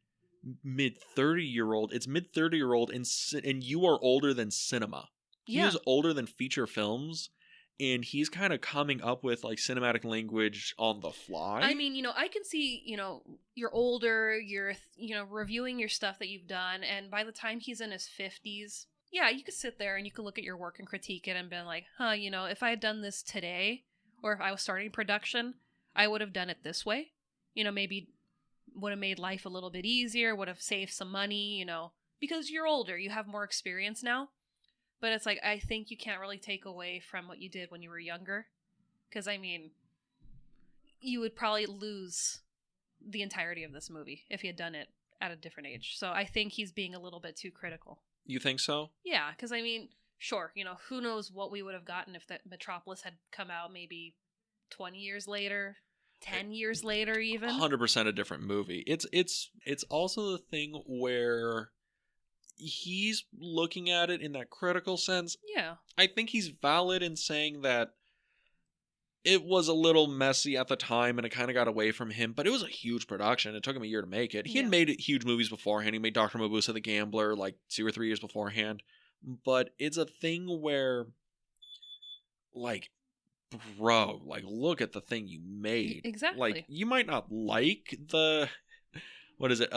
mid-30-year-old. It's mid-30-year-old, and you are older than cinema. He Yeah. is older than feature films, and he's kind of coming up with like cinematic language on the fly. I mean, I can see, you're older, you're, reviewing your stuff that you've done, and by the time he's in his 50s, yeah, you could sit there and you could look at your work and critique it and been like, if I had done this today, or if I was starting production, I would have done it this way. Maybe would have made life a little bit easier, would have saved some money, because you're older, you have more experience now. But it's like, I think you can't really take away from what you did when you were younger. Because, I mean, you would probably lose the entirety of this movie if he had done it at a different age. So I think he's being a little bit too critical. You think so? Yeah, because, I mean, sure, who knows what we would have gotten if that Metropolis had come out maybe 20 years later, 10 years later even. 100% a different movie. It's also the thing where he's looking at it in that critical sense. Yeah. I think he's valid in saying that it was a little messy at the time and it kind of got away from him, but it was a huge production. It took him a year to make it. He had made huge movies beforehand. He made Dr. Mabusa the Gambler like 2 or 3 years beforehand. But it's a thing where, like, bro, like, look at the thing you made. Exactly. Like, you might not like the... What is it?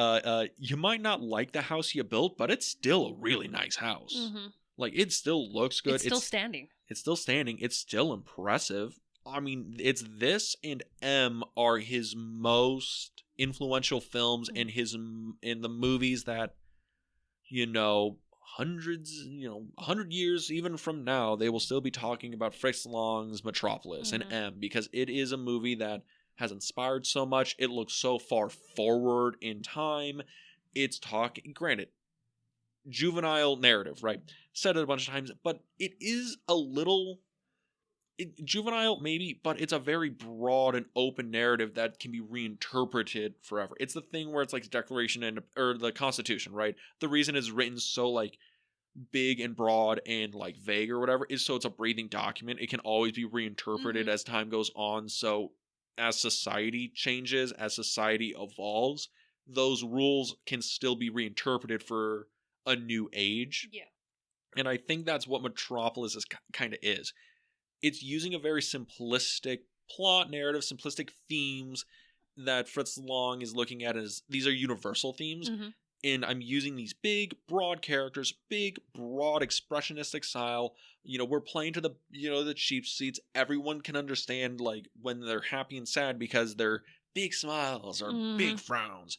You might not like the house you built, but it's still a really nice house. Mm-hmm. Like, it still looks good. It's still standing. It's still standing. It's still impressive. I mean, it's this and M are his most influential films in the movies that, 100 years even from now, they will still be talking about Fritz Lang's Metropolis and M, because it is a movie that has inspired so much. It looks so far forward in time. It's talking, granted, juvenile narrative, right? Said it a bunch of times, but it is a little juvenile, maybe, but it's a very broad and open narrative that can be reinterpreted forever. It's the thing where it's like the Declaration or the Constitution, right? The reason it's written so like big and broad and like vague or whatever is so it's a breathing document. It can always be reinterpreted as time goes on. So as society changes, as society evolves, those rules can still be reinterpreted for a new age. Yeah. And I think that's what Metropolis kind of is. It's using a very simplistic plot narrative, simplistic themes that Fritz Lang is looking at as these are universal themes. And I'm using these big, broad characters, big, broad, expressionistic style. We're playing to the, the cheap seats. Everyone can understand, like, when they're happy and sad because they're big smiles or big frowns.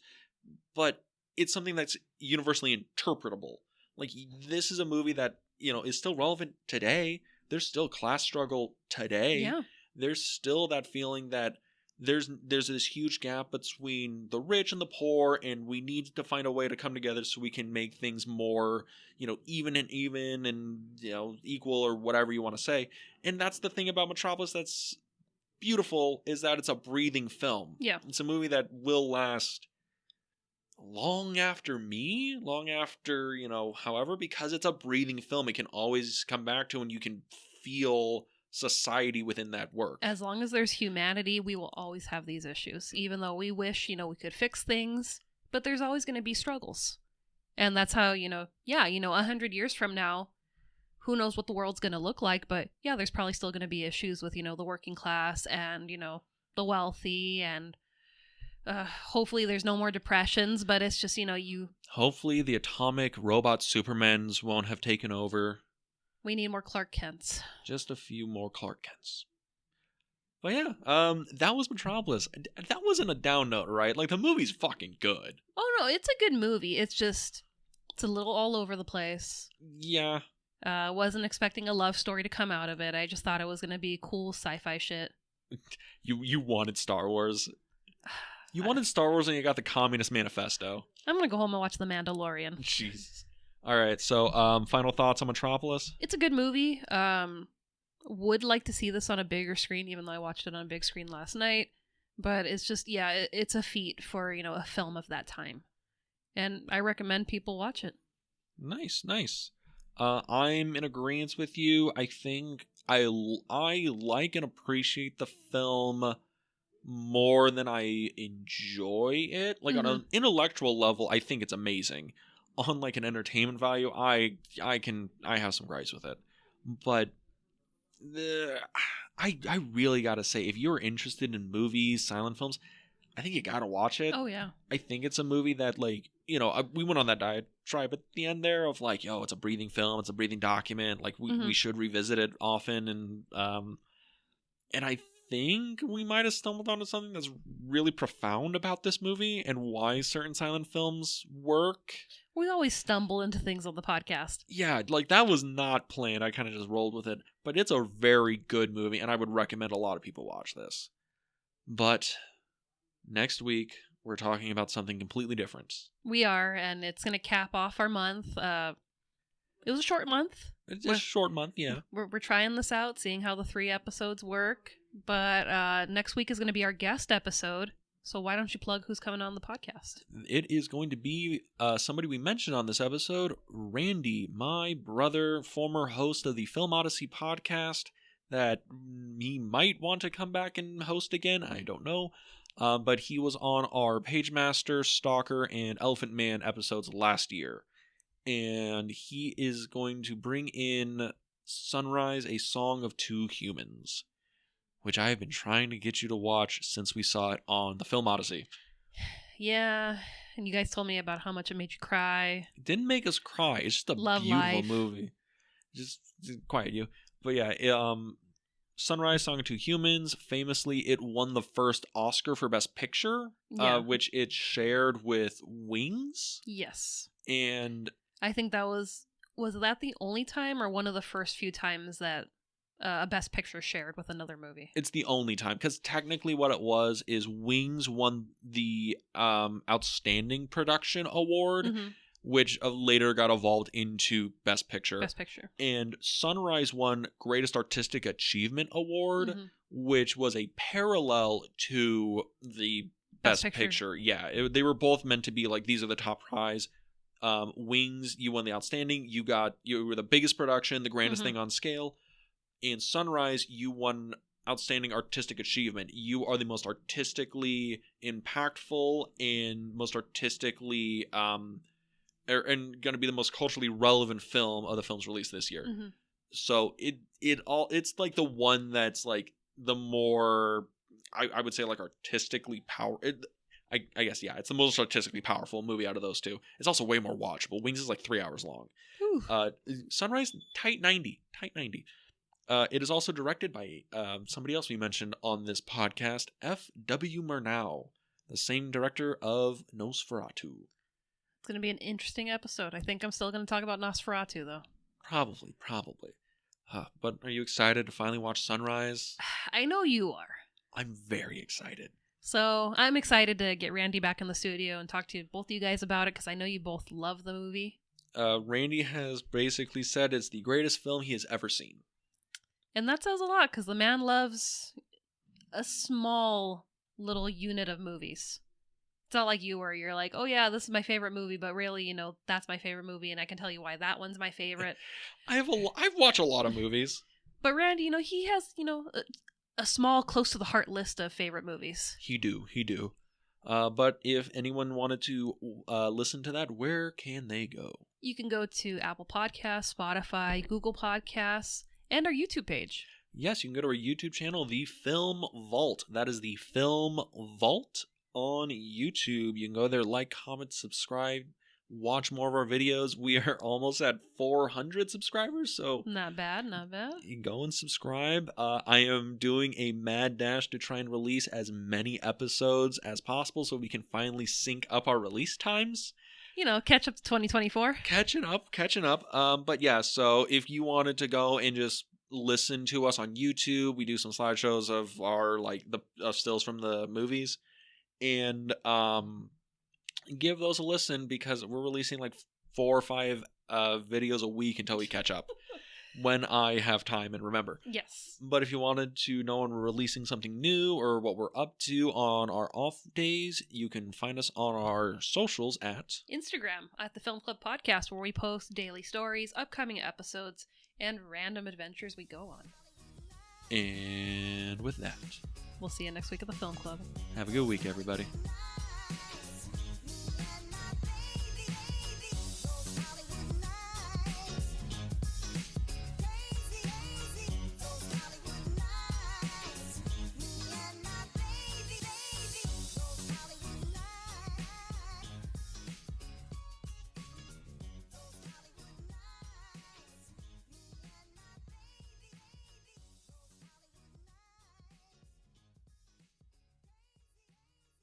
But it's something that's universally interpretable. Like, this is a movie that, is still relevant today. There's still class struggle today. Yeah. There's still that feeling that there's this huge gap between the rich and the poor, and we need to find a way to come together so we can make things more, even and equal or whatever you want to say. And that's the thing about Metropolis that's beautiful, is that it's a breathing film. Yeah. It's a movie that will last long after however, because it's a breathing film, it can always come back to, and you can feel society within that work. As long as there's humanity, we will always have these issues, even though we wish, we could fix things, but there's always going to be struggles. And that's how, 100 years from now, who knows what the world's going to look like, but yeah, there's probably still going to be issues with, the working class and, the wealthy, and hopefully there's no more depressions, but it's just, hopefully the atomic robot Supermans won't have taken over. We need more Clark Kents. Just a few more Clark Kents. But yeah, that was Metropolis. That wasn't a down note, right? Like, the movie's fucking good. Oh no, it's a good movie. It's a little all over the place. Yeah. Wasn't expecting a love story to come out of it. I just thought it was going to be cool sci-fi shit. You wanted Star Wars. You wanted Star Wars and you got the Communist Manifesto. I'm going to go home and watch The Mandalorian. Jesus. All right, so final thoughts on Metropolis? It's a good movie. Would like to see this on a bigger screen, even though I watched it on a big screen last night. But it's just, it's a feat for, a film of that time. And I recommend people watch it. Nice. I'm in agreement with you. I think I like and appreciate the film more than I enjoy it. Like on an intellectual level, I think it's amazing. On like an entertainment value, I have some gripes with it. But I really gotta say, if you're interested in movies, silent films, I think you gotta watch it. Oh yeah. I think it's a movie that, like, we went on that diatribe at the end there of like, yo, it's a breathing film, it's a breathing document. Like we should revisit it often, and I think we might have stumbled onto something that's really profound about this movie and why certain silent films work. We always stumble into things on the podcast. Yeah, like that was not planned. I kind of just rolled with it. But it's a very good movie, and I would recommend a lot of people watch this. But next week, we're talking about something completely different. We are, and it's going to cap off our month. It was a short month. It's a short month, yeah. We're trying this out, seeing how the 3 episodes work. But next week is going to be our guest episode. So why don't you plug who's coming on the podcast? It is going to be somebody we mentioned on this episode, Randy, my brother, former host of the Film Odyssey podcast, that he might want to come back and host again. I don't know. But he was on our Pagemaster, Stalker, and Elephant Man episodes last year. And he is going to bring in Sunrise, A Song of Two Humans, which I have been trying to get you to watch since we saw it on the Film Odyssey. Yeah, and you guys told me about how much it made you cry. It didn't make us cry. It's just a beautiful life. movie. Just quiet you. But yeah, Sunrise, Song of Two Humans, famously, it won the first Oscar for Best Picture, which it shared with Wings. Yes. And I think that was that the only time or one of the first few times that a Best Picture shared with another movie? It's the only time, because technically what it was is Wings won the Outstanding Production Award, which later got evolved into Best Picture. Best Picture. And Sunrise won Greatest Artistic Achievement Award, which was a parallel to the Best Picture. Yeah, they were both meant to be like, these are the top prize. Wings, you won the Outstanding. You were the biggest production, the grandest thing on scale. In Sunrise, you won Outstanding Artistic Achievement. You are the most artistically impactful and most artistically and going to be the most culturally relevant film of the films released this year. So it's like the one that's like the more, I would say, like artistically I guess, yeah, it's the most artistically powerful movie out of those two. It's also way more watchable. Wings is like 3 hours long. Sunrise, tight 90. It is also directed by somebody else we mentioned on this podcast, F.W. Murnau, the same director of Nosferatu. It's going to be an interesting episode. I think I'm still going to talk about Nosferatu, though. Probably. But are you excited to finally watch Sunrise? I know you are. I'm very excited. So I'm excited to get Randy back in the studio and talk to both of you guys about it, because I know you both love the movie. Randy has basically said it's the greatest film he has ever seen. And that says a lot, because the man loves a small little unit of movies. It's not like you, where you're like, oh yeah, this is my favorite movie, but really, that's my favorite movie, and I can tell you why that one's my favorite. I've watched a lot of movies. But Randy, he has, a small, close to the heart list of favorite movies. He do. But if anyone wanted to listen to that, where can they go? You can go to Apple Podcasts, Spotify, Google Podcasts, and our YouTube page. Yes, you can go to our YouTube channel, The Film Vault. That is The Film Vault on YouTube. You can go there, like, comment, subscribe, watch more of our videos. We are almost at 400 subscribers, so not bad. You can go and subscribe. I am doing a mad dash to try and release as many episodes as possible so we can finally sync up our release times. Catch up to 2024. Catching up. But yeah, so if you wanted to go and just listen to us on YouTube, we do some slideshows of our the stills from the movies, and give those a listen, because we're releasing like 4 or 5 videos a week until we catch up. When I have time and remember. Yes. But if you wanted to know when we're releasing something new or what we're up to on our off days, you can find us on our socials at Instagram at the Film Club Podcast, where we post daily stories, upcoming episodes, and random adventures we go on. And with that, we'll see you next week at the Film Club. Have a good week, everybody.